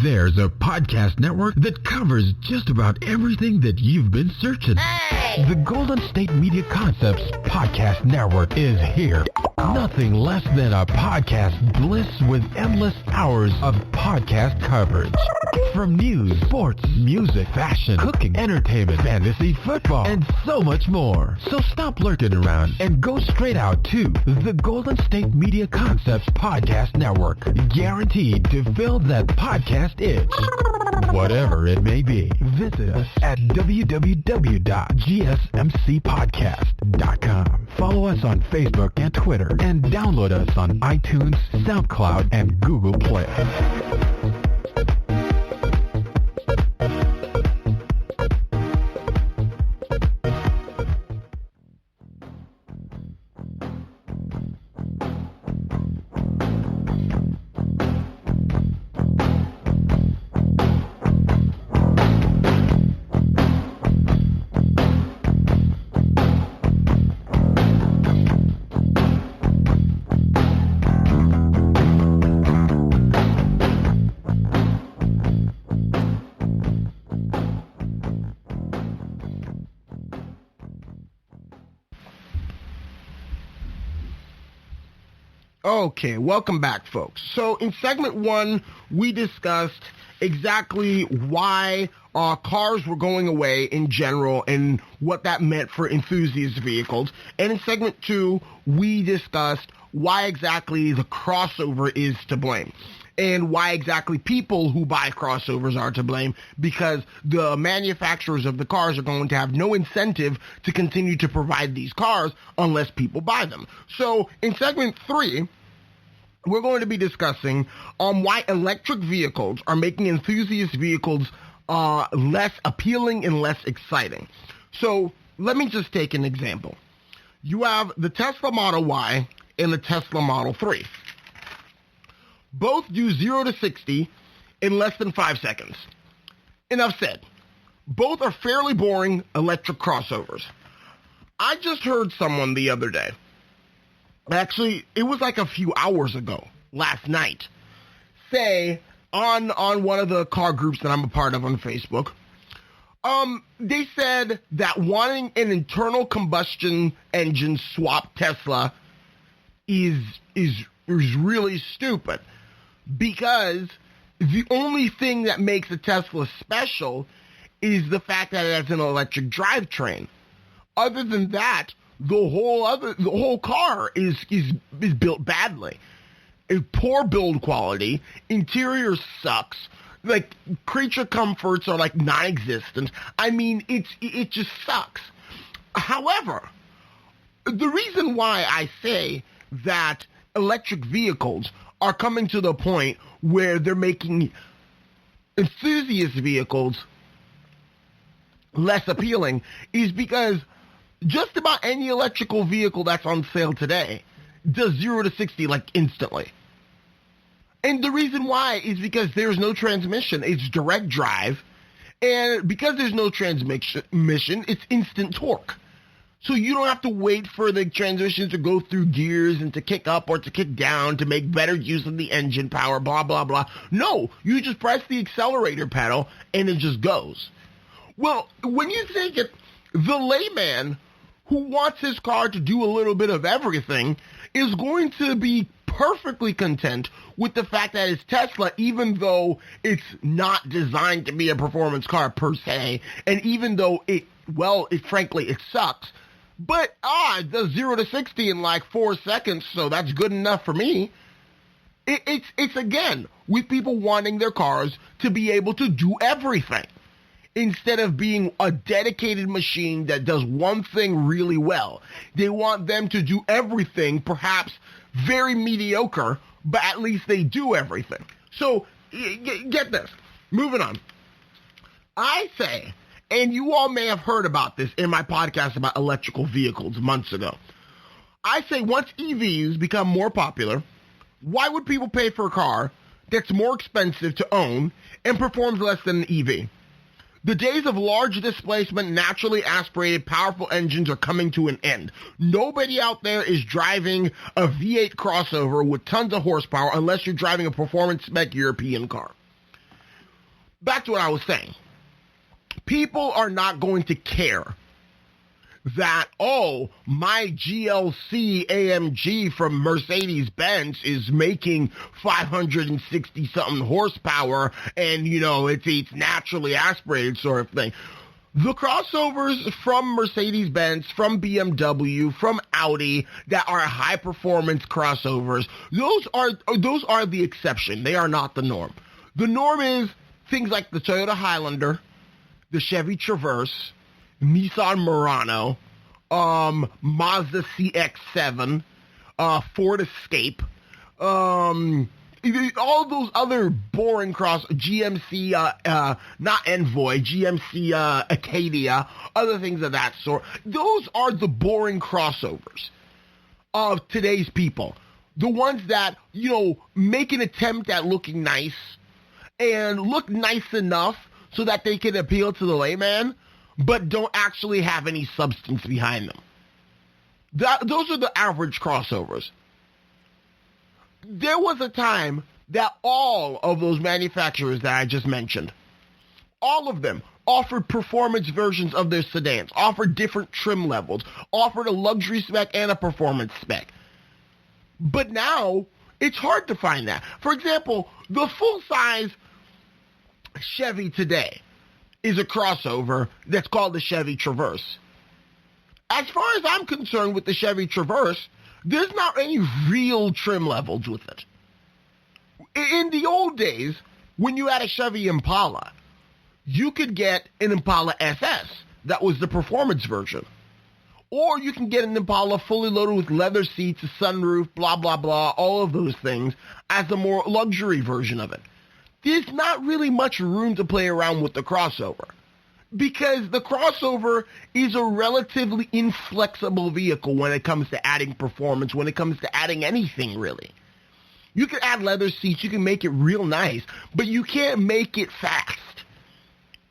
There's a podcast network that covers just about everything that you've been searching. Hey! The Golden State Media Concepts Podcast Network is here. Nothing less than a podcast bliss with endless hours of podcast coverage. From news, sports, music, fashion, cooking, entertainment, fantasy, football, and so much more. So stop lurking around and go straight out to the Golden State Media Concepts Podcast Network. Guaranteed to fill that podcast itch. Whatever it may be, visit us at www.gsmcpodcast.com. Follow us on Facebook and Twitter, and download us on iTunes, SoundCloud, and Google Play. Okay, welcome back, folks. So in segment 1, we discussed exactly why cars were going away in general and what that meant for enthusiast vehicles. And in segment 2, we discussed why exactly the crossover is to blame and why exactly people who buy crossovers are to blame, because the manufacturers of the cars are going to have no incentive to continue to provide these cars unless people buy them. So in segment 3, we're going to be discussing why electric vehicles are making enthusiast vehicles less appealing and less exciting. So let me just take an example. You have the Tesla Model Y and the Tesla Model 3. Both do 0 to 60 in less than 5 seconds. Enough said. Both are fairly boring electric crossovers. I just heard someone the other day, actually, it was like a few hours ago, last night, say on one of the car groups that I'm a part of on Facebook, they said that wanting an internal combustion engine swap Tesla is really stupid, because the only thing that makes a Tesla special is the fact that it has an electric drivetrain. Other than that, the whole car is built badly. A poor build quality, interior sucks, like creature comforts are like non-existent. I mean, it just sucks. However, the reason why I say that electric vehicles are coming to the point where they're making enthusiast vehicles less appealing is because just about any electrical vehicle that's on sale today does 0 to 60 like instantly. And the reason why is because there's no transmission. It's direct drive. And because there's no transmission, it's instant torque. So you don't have to wait for the transmission to go through gears and to kick up or to kick down to make better use of the engine power, blah, blah, blah. No, you just press the accelerator pedal and it just goes. Well, when you think it, the layman who wants his car to do a little bit of everything is going to be perfectly content with the fact that it's Tesla, even though it's not designed to be a performance car per se, and even though frankly, it sucks. But, it does 0 to 60 in like 4 seconds, so that's good enough for me. It's again, with people wanting their cars to be able to do everything, instead of being a dedicated machine that does one thing really well. They want them to do everything, perhaps very mediocre, but at least they do everything. So, get this. Moving on. I say, and you all may have heard about this in my podcast about electrical vehicles months ago. I say once EVs become more popular, why would people pay for a car that's more expensive to own and performs less than an EV? The days of large displacement, naturally aspirated, powerful engines are coming to an end. Nobody out there is driving a V8 crossover with tons of horsepower unless you're driving a performance-spec European car. Back to what I was saying. People are not going to care that, my GLC AMG from Mercedes-Benz is making 560-something horsepower and, it's naturally aspirated sort of thing. The crossovers from Mercedes-Benz, from BMW, from Audi that are high-performance crossovers, those are the exception. They are not the norm. The norm is things like the Toyota Highlander, the Chevy Traverse, Nissan Murano, Mazda CX-7, Ford Escape, all those other boring GMC, not Envoy, GMC Acadia, other things of that sort. Those are the boring crossovers of today's people. The ones that, make an attempt at looking nice and look nice enough so that they can appeal to the layman, but don't actually have any substance behind them. Those are the average crossovers. There was a time that all of those manufacturers that I just mentioned, all of them offered performance versions of their sedans, offered different trim levels, offered a luxury spec and a performance spec. But now it's hard to find that. For example, the full-size Chevy today is a crossover that's called the Chevy Traverse. As far as I'm concerned with the Chevy Traverse, there's not any real trim levels with it. In the old days, when you had a Chevy Impala, you could get an Impala SS. That was the performance version. Or you can get an Impala fully loaded with leather seats, a sunroof, blah, blah, blah, all of those things as the more luxury version of it. There's not really much room to play around with the crossover because the crossover is a relatively inflexible vehicle when it comes to adding performance, when it comes to adding anything really. You can add leather seats, you can make it real nice, but you can't make it fast.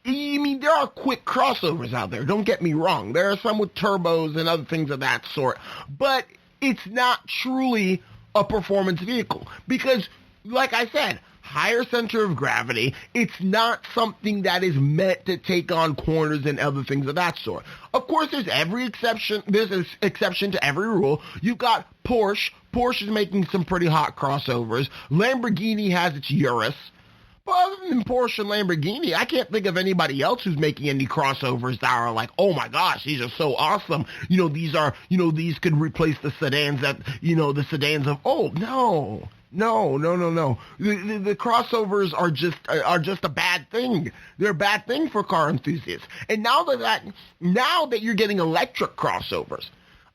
I mean, there are quick crossovers out there, don't get me wrong. There are some with turbos and other things of that sort, but it's not truly a performance vehicle because, like I said, higher center of gravity, it's not something that is meant to take on corners and other things of that sort. Of course, there's an exception to every rule. You've got Porsche. Porsche is making some pretty hot crossovers. Lamborghini has its Urus. But other than Porsche and Lamborghini, I can't think of anybody else who's making any crossovers that are like, oh my gosh, these are so awesome. These could replace the sedans the sedans of old. No. The crossovers are just a bad thing. They're a bad thing for car enthusiasts. And now that you're getting electric crossovers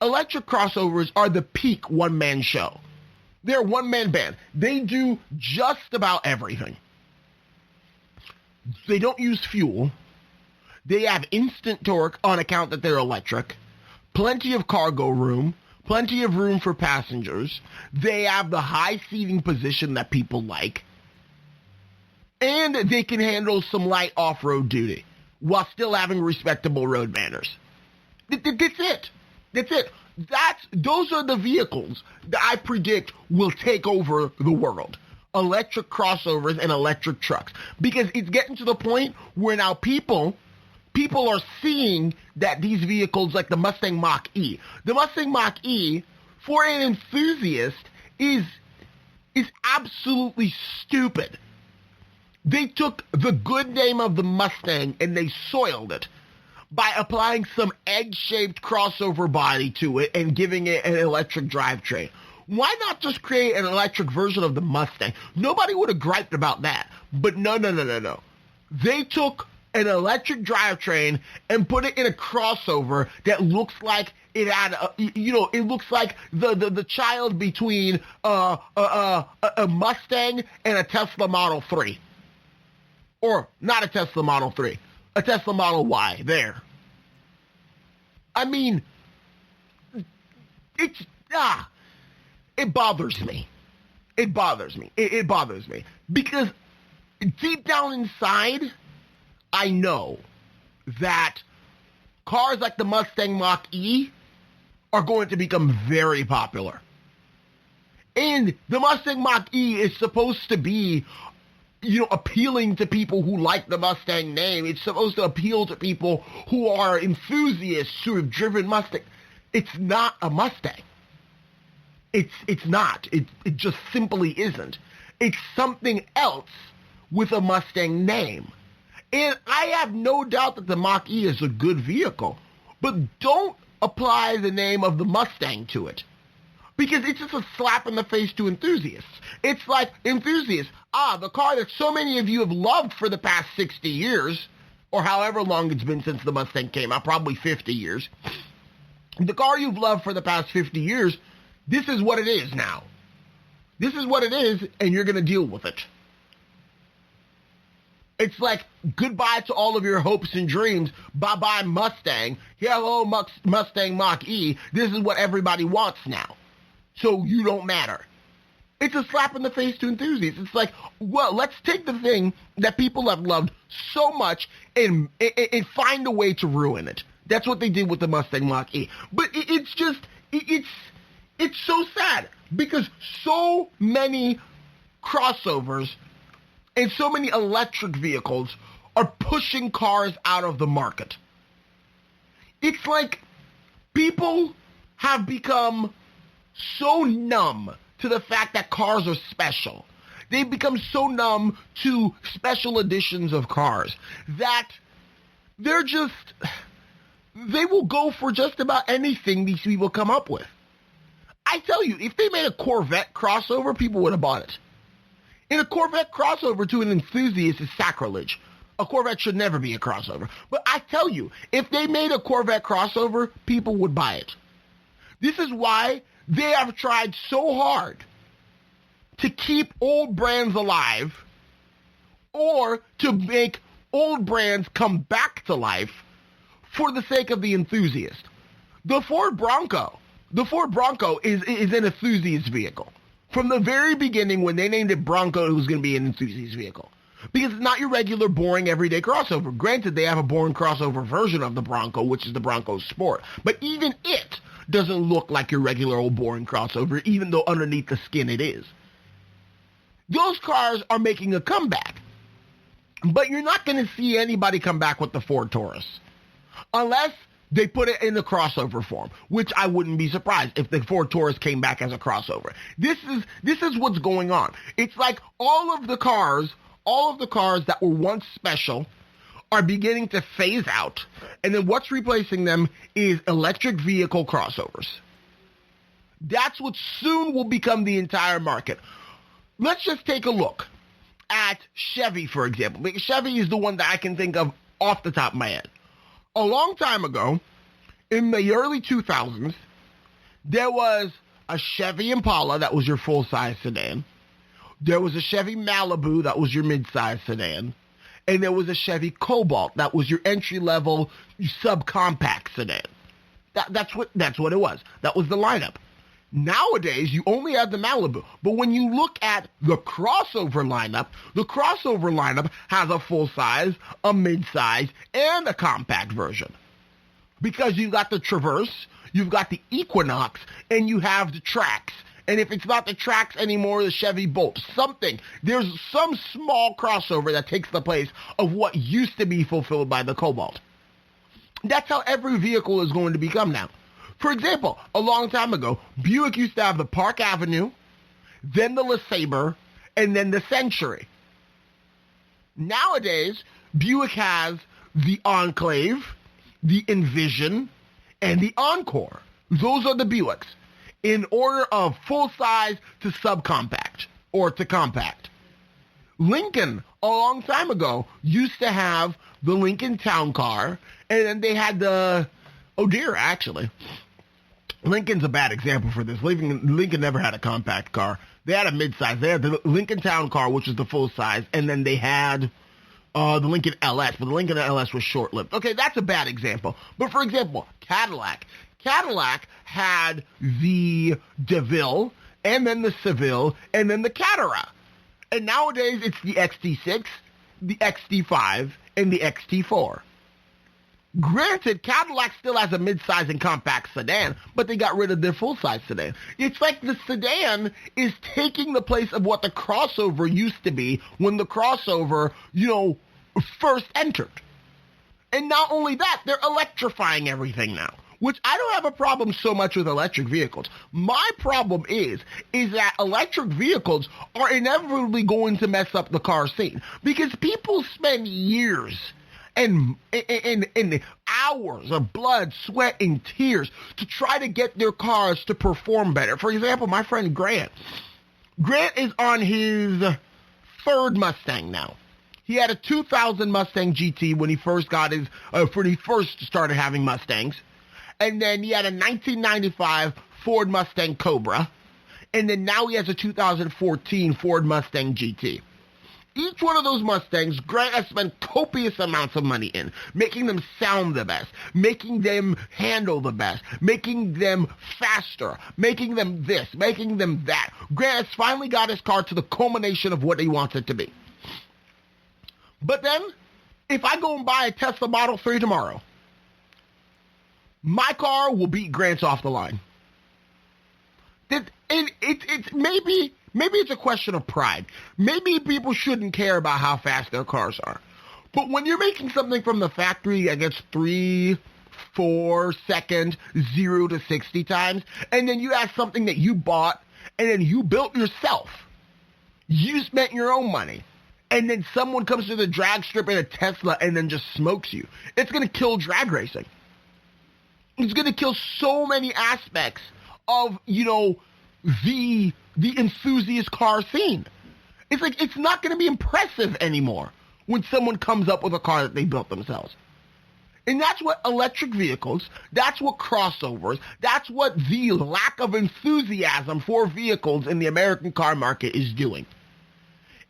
are the peak one-man show. They're a one-man band. They do just about everything. They don't use fuel. They have instant torque on account that they're electric. Plenty of cargo room. Plenty of room for passengers. They have the high seating position that people like. And they can handle some light off-road duty while still having respectable road manners. That's it. Those are the vehicles that I predict will take over the world. Electric crossovers and electric trucks. Because it's getting to the point where now people are seeing that these vehicles like the Mustang Mach-E. The Mustang Mach-E, for an enthusiast, is absolutely stupid. They took the good name of the Mustang and they soiled it by applying some egg-shaped crossover body to it and giving it an electric drivetrain. Why not just create an electric version of the Mustang? Nobody would have griped about that. But no. They took an electric drivetrain and put it in a crossover that looks like it had, it looks like the child between a Mustang and a Tesla Model 3. Or not a Tesla Model 3, a Tesla Model Y, there. I mean, it bothers me. It bothers me. Because deep down inside, I know that cars like the Mustang Mach-E are going to become very popular. And the Mustang Mach-E is supposed to be, appealing to people who like the Mustang name. It's supposed to appeal to people who are enthusiasts who have driven Mustang. It's not a Mustang. It's not. It just simply isn't. It's something else with a Mustang name. And I have no doubt that the Mach-E is a good vehicle, but don't apply the name of the Mustang to it. Because it's just a slap in the face to enthusiasts. It's like, enthusiasts, the car that so many of you have loved for the past 60 years, or however long it's been since the Mustang came out, probably 50 years. The car you've loved for the past 50 years, this is what it is now. This is what it is, and you're going to deal with it. It's like, goodbye to all of your hopes and dreams. Bye-bye, Mustang. Hello, Mustang Mach-E. This is what everybody wants now. So you don't matter. It's a slap in the face to enthusiasts. It's like, well, let's take the thing that people have loved so much and find a way to ruin it. That's what they did with the Mustang Mach-E. But it's so sad because so many crossovers and so many electric vehicles are pushing cars out of the market. It's like people have become so numb to the fact that cars are special. They've become so numb to special editions of cars that they will go for just about anything these people come up with. I tell you, if they made a Corvette crossover, people would have bought it. And a Corvette crossover to an Enthusiast is sacrilege. A Corvette should never be a crossover. But I tell you, if they made a Corvette crossover, people would buy it. This is why they have tried so hard to keep old brands alive or to make old brands come back to life for the sake of the enthusiast. The Ford Bronco is an enthusiast vehicle. From the very beginning, when they named it Bronco, it was going to be an enthusiast vehicle. Because it's not your regular, boring, everyday crossover. Granted, they have a boring crossover version of the Bronco, which is the Bronco Sport. But even it doesn't look like your regular old boring crossover, even though underneath the skin it is. Those cars are making a comeback. But you're not going to see anybody come back with the Ford Taurus. Unless they put it in the crossover form, which I wouldn't be surprised if the Ford Taurus came back as a crossover. This is what's going on. It's like all of the cars that were once special are beginning to phase out, and then what's replacing them is electric vehicle crossovers. That's what soon will become the entire market. Let's just take a look at Chevy, for example. Because Chevy is the one that I can think of off the top of my head. A long time ago, in the early 2000s, there was a Chevy Impala that was your full-size sedan. There was a Chevy Malibu that was your mid-size sedan. And there was a Chevy Cobalt that was your entry-level subcompact sedan. That's what it was. That was the lineup. Nowadays, you only have the Malibu. But when you look at the crossover lineup has a full-size, a mid-size, and a compact version. Because you've got the Traverse, you've got the Equinox, and you have the Trax. And if it's not the Trax anymore, the Chevy Bolt, something. There's some small crossover that takes the place of what used to be fulfilled by the Cobalt. That's how every vehicle is going to become now. For example, a long time ago, Buick used to have the Park Avenue, then the LeSabre, and then the Century. Nowadays, Buick has the Enclave, the Envision, and the Encore. Those are the Buicks, in order of full-size to subcompact, or to compact. Lincoln, a long time ago, used to have the Lincoln Town Car, and then they had the... Oh dear, actually. Lincoln's a bad example for this. Lincoln never had a compact car. They had a mid-size. They had the Lincoln Town Car, which is the full-size, and then they had the Lincoln LS, but the Lincoln LS was short-lived. Okay, that's a bad example. But for example, Cadillac. Cadillac had the DeVille, and then the Seville, and then the Catara. And nowadays, it's the XT6, the XT5, and the XT4. Granted, Cadillac still has a mid-size and compact sedan, but they got rid of their full-size sedan. It's like the sedan is taking the place of what the crossover used to be when the crossover, first entered. And not only that, they're electrifying everything now, which I don't have a problem so much with electric vehicles. My problem is that electric vehicles are inevitably going to mess up the car scene because people spend years and hours of blood, sweat, and tears to try to get their cars to perform better. For example, my friend Grant. Grant is on his third Mustang now. He had a 2000 Mustang GT when he first started having Mustangs. And then he had a 1995 Ford Mustang Cobra. And then now he has a 2014 Ford Mustang GT. Each one of those Mustangs, Grant has spent copious amounts of money in, making them sound the best, making them handle the best, making them faster, making them this, making them that. Grant has finally got his car to the culmination of what he wants it to be. But then, if I go and buy a Tesla Model 3 tomorrow, my car will beat Grant's off the line. It's maybe it's a question of pride. Maybe people shouldn't care about how fast their cars are. But when you're making something from the factory that gets 3-4 seconds, 0 to 60 times, and then you have something that you bought and then you built yourself, you spent your own money, and then someone comes to the drag strip in a Tesla and then just smokes you, it's going to kill drag racing. It's going to kill so many aspects of, the enthusiast car scene. It's like, it's not going to be impressive anymore when someone comes up with a car that they built themselves. And that's what electric vehicles, that's what crossovers, that's what the lack of enthusiasm for vehicles in the American car market is doing.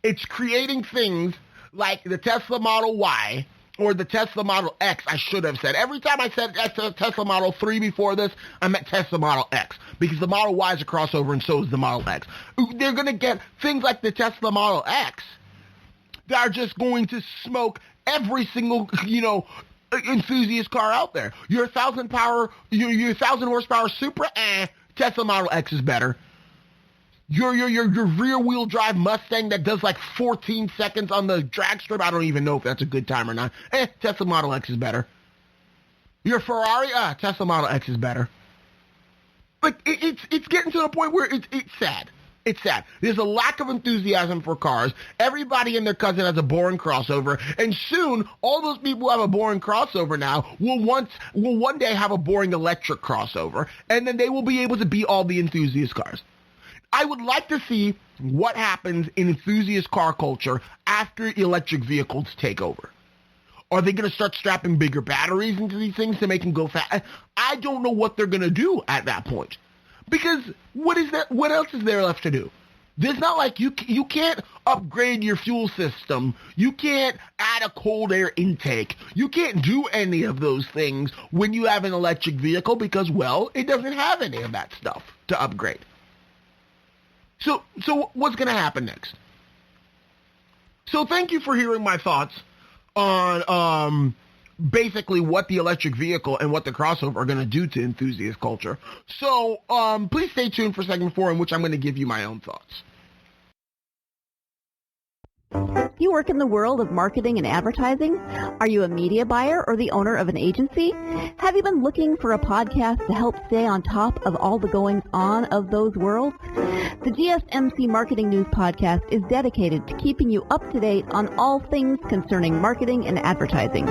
It's creating things like the Tesla Model Y or the Tesla Model X, I should have said. Every time I said Tesla Model 3 before this, I meant Tesla Model X, because the Model Y is a crossover and so is the Model X. They're going to get things like the Tesla Model X that are just going to smoke every single, enthusiast car out there. Your 1,000 horsepower Supra, Tesla Model X is better. Your rear wheel drive Mustang that does like 14 seconds on the drag strip, I don't even know if that's a good time or not. Tesla Model X is better. Your Ferrari, Tesla Model X is better. Like it's getting to the point where it's sad. It's sad. There's a lack of enthusiasm for cars. Everybody and their cousin has a boring crossover, and soon all those people who have a boring crossover now will one day have a boring electric crossover, and then they will be able to beat all the enthusiast cars. I would like to see what happens in enthusiast car culture after electric vehicles take over. Are they going to start strapping bigger batteries into these things to make them go fast? I don't know what they're going to do at that point. Because what else is there left to do? There's not like you can't upgrade your fuel system. You can't add a cold air intake. You can't do any of those things when you have an electric vehicle because, well, it doesn't have any of that stuff to upgrade. So what's going to happen next? So thank you for hearing my thoughts on basically what the electric vehicle and what the crossover are going to do to enthusiast culture. So please stay tuned for segment 4, in which I'm going to give you my own thoughts. Do you work in the world of marketing and advertising? Are you a media buyer or the owner of an agency? Have you been looking for a podcast to help stay on top of all the goings-on of those worlds? The GSMC Marketing News Podcast is dedicated to keeping you up to date on all things concerning marketing and advertising.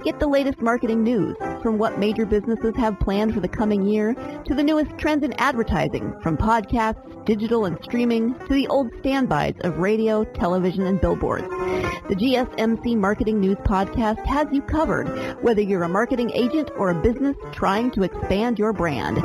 Get the latest marketing news, from what major businesses have planned for the coming year to the newest trends in advertising, from podcasts, digital and streaming, to the old standbys of radio, television, and billboards. The GSMC Marketing News Podcast has you covered, whether you're a marketing agent or a business trying to expand your brand.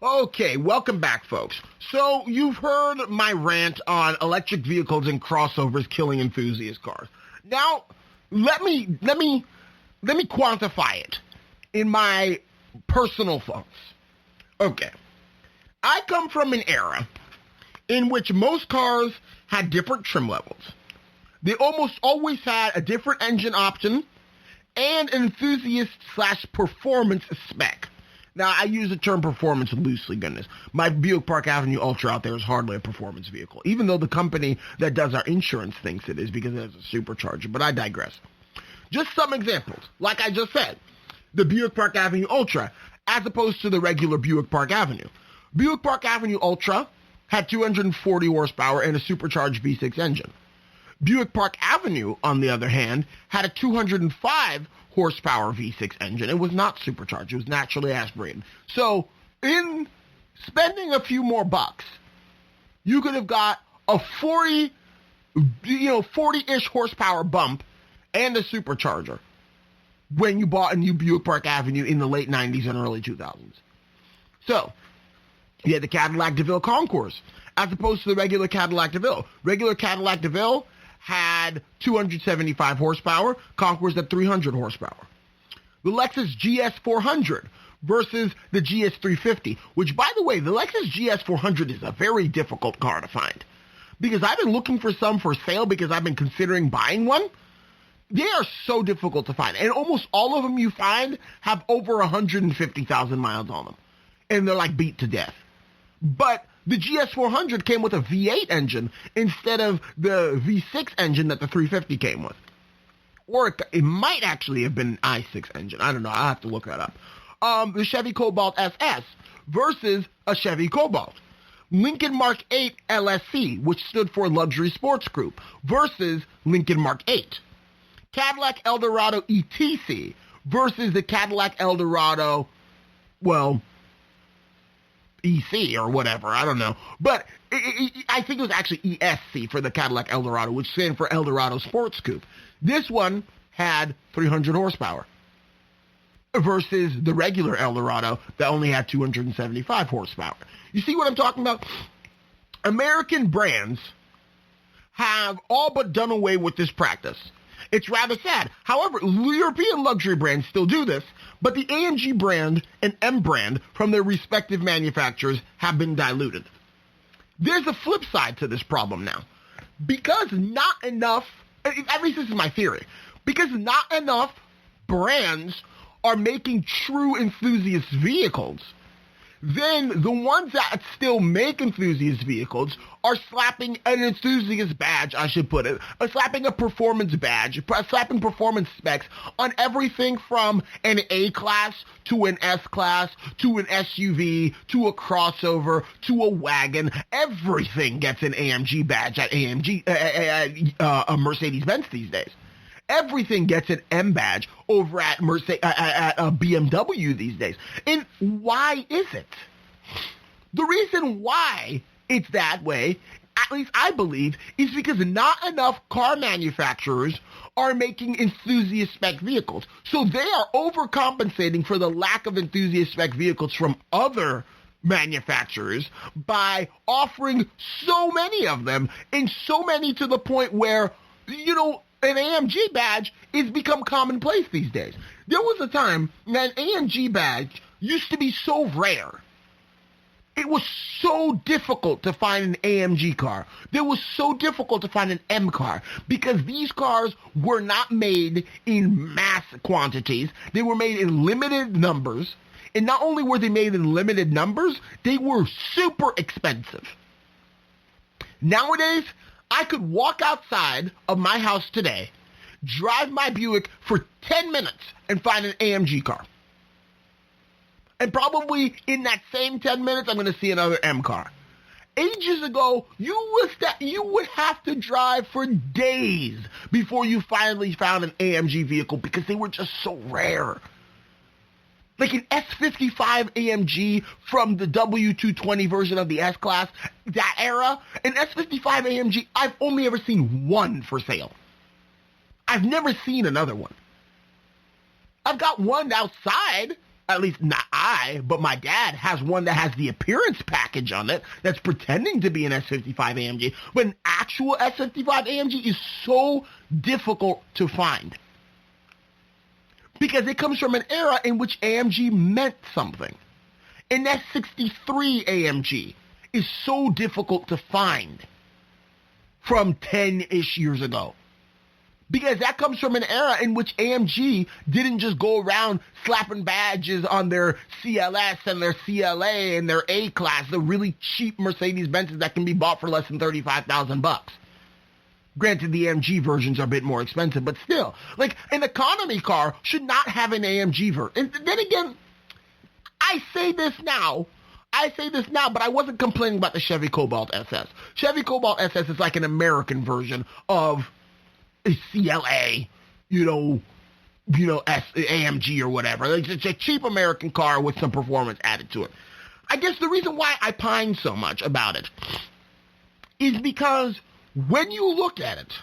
Okay, welcome back, folks. So you've heard my rant on electric vehicles and crossovers killing enthusiast cars. Now, let me quantify it in my personal thoughts. Okay, I come from an era in which most cars had different trim levels. They almost always had a different engine option and an enthusiast/performance spec. Now, I use the term performance loosely, goodness. My Buick Park Avenue Ultra out there is hardly a performance vehicle, even though the company that does our insurance thinks it is because it has a supercharger, but I digress. Just some examples. Like I just said, the Buick Park Avenue Ultra, as opposed to the regular Buick Park Avenue. Buick Park Avenue Ultra had 240 horsepower and a supercharged V6 engine. Buick Park Avenue, on the other hand, had a 205 horsepower V6 engine. It was not supercharged. It was naturally aspirated. So, in spending a few more bucks, you could have got a 40-ish horsepower bump and a supercharger when you bought a new Buick Park Avenue in the late 90s and early 2000s. So, you had the Cadillac DeVille Concours, as opposed to the regular Cadillac DeVille. Regular Cadillac DeVille had 275 horsepower. Conqueror's at 300 horsepower. The Lexus GS400 versus the GS350, which, by the way, the Lexus GS400 is a very difficult car to find. Because I've been looking for some for sale because I've been considering buying one. They are so difficult to find. And almost all of them you find have over 150,000 miles on them. And they're like beat to death. But the GS400 came with a V8 engine instead of the V6 engine that the 350 came with. Or it might actually have been an i6 engine. I don't know. I'll have to look that up. The Chevy Cobalt SS versus a Chevy Cobalt. Lincoln Mark 8 LSC, which stood for Luxury Sports Group, versus Lincoln Mark 8. Cadillac Eldorado ETC versus the Cadillac Eldorado, well, EC or whatever, I don't know. But I think it was actually ESC for the Cadillac Eldorado, which stands for Eldorado Sports Coupe. This one had 300 horsepower versus the regular Eldorado that only had 275 horsepower. You see what I'm talking about? American brands have all but done away with this practice. It's rather sad. However, European luxury brands still do this, but the AMG brand and M brand from their respective manufacturers have been diluted. There's a flip side to this problem now. Because not enough, at least this is my theory, because not enough brands are making true enthusiast vehicles, then the ones that still make enthusiast vehicles are slapping an enthusiast badge, I should put it, slapping a performance badge, slapping performance specs on everything from an A-Class to an S-Class to an SUV to a crossover to a wagon. Everything gets an AMG badge at a Mercedes-Benz these days. Everything gets an M badge over at BMW these days. And why is it? The reason why it's that way, at least I believe, is because not enough car manufacturers are making enthusiast spec vehicles. So they are overcompensating for the lack of enthusiast spec vehicles from other manufacturers by offering so many of them, and so many to the point where, an AMG badge is become commonplace these days. There was a time that an AMG badge used to be so rare. It was so difficult to find an AMG car. It was so difficult to find an M car because these cars were not made in mass quantities. They were made in limited numbers. And not only were they made in limited numbers, they were super expensive. Nowadays, I could walk outside of my house today, drive my Buick for 10 minutes, and find an AMG car. And probably in that same 10 minutes, I'm going to see another M car. Ages ago, you would have to drive for days before you finally found an AMG vehicle because they were just so rare. Like an S55 AMG from the W220 version of the S-Class, that era, an S55 AMG, I've only ever seen one for sale. I've never seen another one. I've got one outside, at least not I, but my dad has one that has the appearance package on it that's pretending to be an S55 AMG, but an actual S55 AMG is so difficult to find. Because it comes from an era in which AMG meant something. An S63 AMG is so difficult to find from 10-ish years ago. Because that comes from an era in which AMG didn't just go around slapping badges on their CLS and their CLA and their A-Class, the really cheap Mercedes-Benzes that can be bought for less than $35,000. Granted, the AMG versions are a bit more expensive, but still, like, an economy car should not have an AMG version. And then again, I say this now, but I wasn't complaining about the Chevy Cobalt SS. Chevy Cobalt SS is like an American version of a CLA, AMG or whatever. It's a cheap American car with some performance added to it. I guess the reason why I pine so much about it is because when you look at it,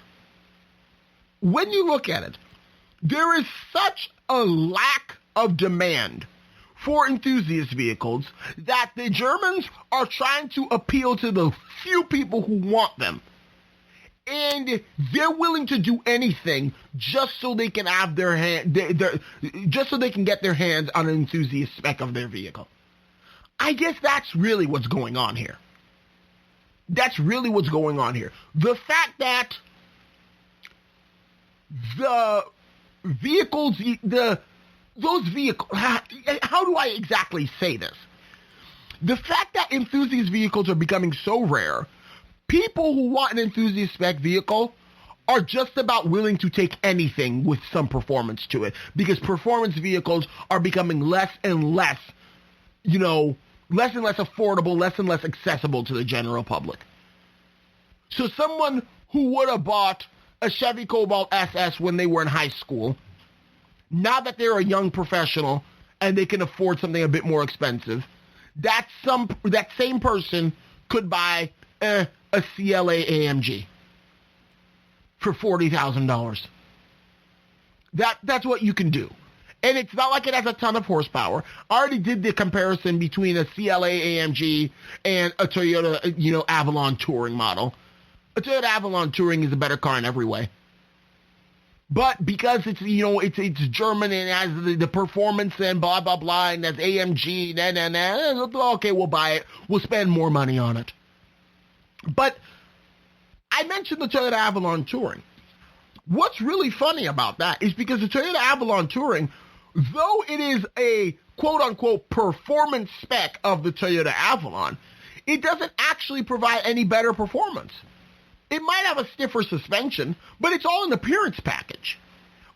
there is such a lack of demand for enthusiast vehicles that the Germans are trying to appeal to the few people who want them. And they're willing to do anything just so they can have just so they can get their hands on an enthusiast spec of their vehicle. I guess that's really what's going on here. That's really what's going on here. The fact that the vehicles, those vehicles, how do I exactly say this? The fact that enthusiast vehicles are becoming so rare, people who want an enthusiast spec vehicle are just about willing to take anything with some performance to it, because performance vehicles are becoming less and less affordable, less and less accessible to the general public. So someone who would have bought a Chevy Cobalt SS when they were in high school, now that they're a young professional and they can afford something a bit more expensive, that same person could buy a CLA AMG for $40,000. That's what you can do. And it's not like it has a ton of horsepower. I already did the comparison between a CLA AMG and a Toyota, Avalon Touring model. A Toyota Avalon Touring is a better car in every way. But because it's it's German and it has the performance and blah, blah, blah, and there's AMG, okay, we'll buy it. We'll spend more money on it. But I mentioned the Toyota Avalon Touring. What's really funny about that is because the Toyota Avalon Touring, though it is a quote-unquote performance spec of the Toyota Avalon, it doesn't actually provide any better performance. It might have a stiffer suspension, but it's all an appearance package.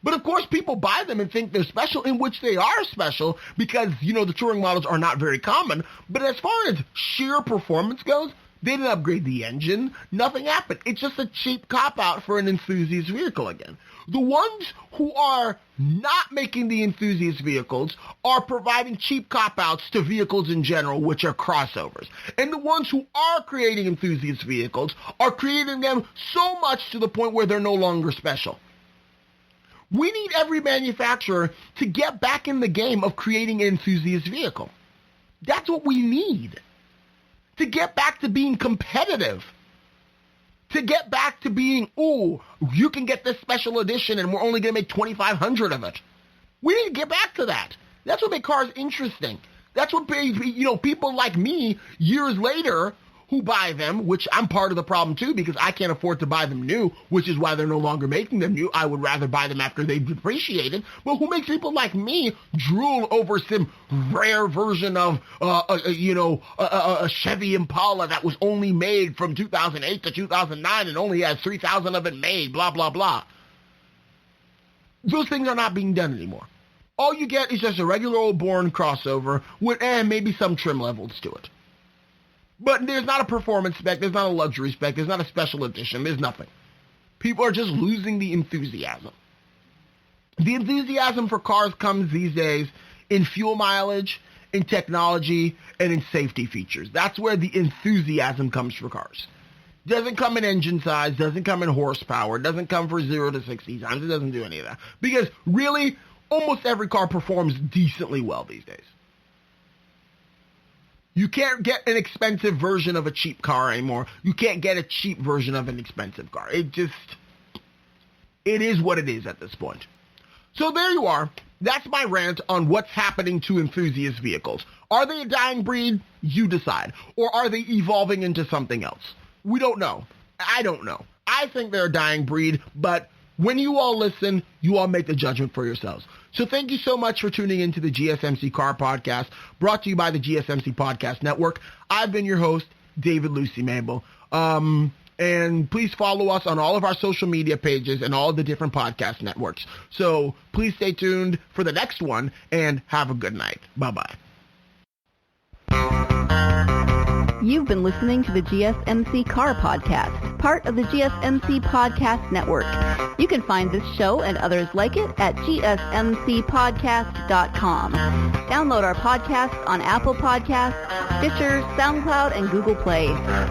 But of course, people buy them and think they're special, in which they are special because, the touring models are not very common. But as far as sheer performance goes, they didn't upgrade the engine. Nothing happened. It's just a cheap cop-out for an enthusiast vehicle again. The ones who are not making the enthusiast vehicles are providing cheap cop-outs to vehicles in general, which are crossovers. And the ones who are creating enthusiast vehicles are creating them so much to the point where they're no longer special. We need every manufacturer to get back in the game of creating an enthusiast vehicle. That's what we need. To get back to being competitive. To get back to being, you can get this special edition and we're only going to make 2,500 of it. We need to get back to that. That's what makes cars interesting. That's what, people like me, years later, who buy them, which I'm part of the problem too, because I can't afford to buy them new, which is why they're no longer making them new. I would rather buy them after they've depreciated. But who makes people like me drool over some rare version of, a Chevy Impala that was only made from 2008 to 2009 and only has 3,000 of it made, blah, blah, blah. Those things are not being done anymore. All you get is just a regular old boring crossover with, maybe some trim levels to it. But there's not a performance spec, there's not a luxury spec, there's not a special edition, there's nothing. People are just losing the enthusiasm. The enthusiasm for cars comes these days in fuel mileage, in technology, and in safety features. That's where the enthusiasm comes for cars. Doesn't come in engine size, doesn't come in horsepower, doesn't come for 0 to 60 times, it doesn't do any of that. Because really, almost every car performs decently well these days. You can't get an expensive version of a cheap car anymore. You can't get a cheap version of an expensive car. It is what it is at this point. So there you are. That's my rant on what's happening to enthusiast vehicles. Are they a dying breed? You decide. Or are they evolving into something else? We don't know. I don't know. I think they're a dying breed, but when you all listen, you all make the judgment for yourselves. So thank you so much for tuning into the GSMC Car Podcast, brought to you by the GSMC Podcast Network. I've been your host, David Lucy Mabel. And please follow us on all of our social media pages and all of the different podcast networks. So please stay tuned for the next one, and have a good night. Bye-bye. You've been listening to the GSMC Car Podcast, part of the GSMC Podcast Network. You can find this show and others like it at gsmcpodcast.com. Download our podcasts on Apple Podcasts, Stitcher, SoundCloud, and Google Play.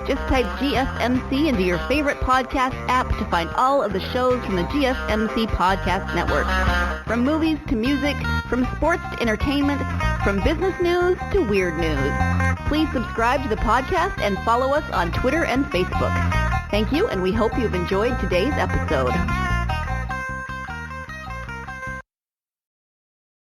Just type GSMC into your favorite podcast app to find all of the shows from the GSMC Podcast Network. From movies to music, from sports to entertainment, from business news to weird news. Please subscribe to the podcast and follow us on Twitter and Facebook. Thank you, and we hope you've enjoyed today's episode.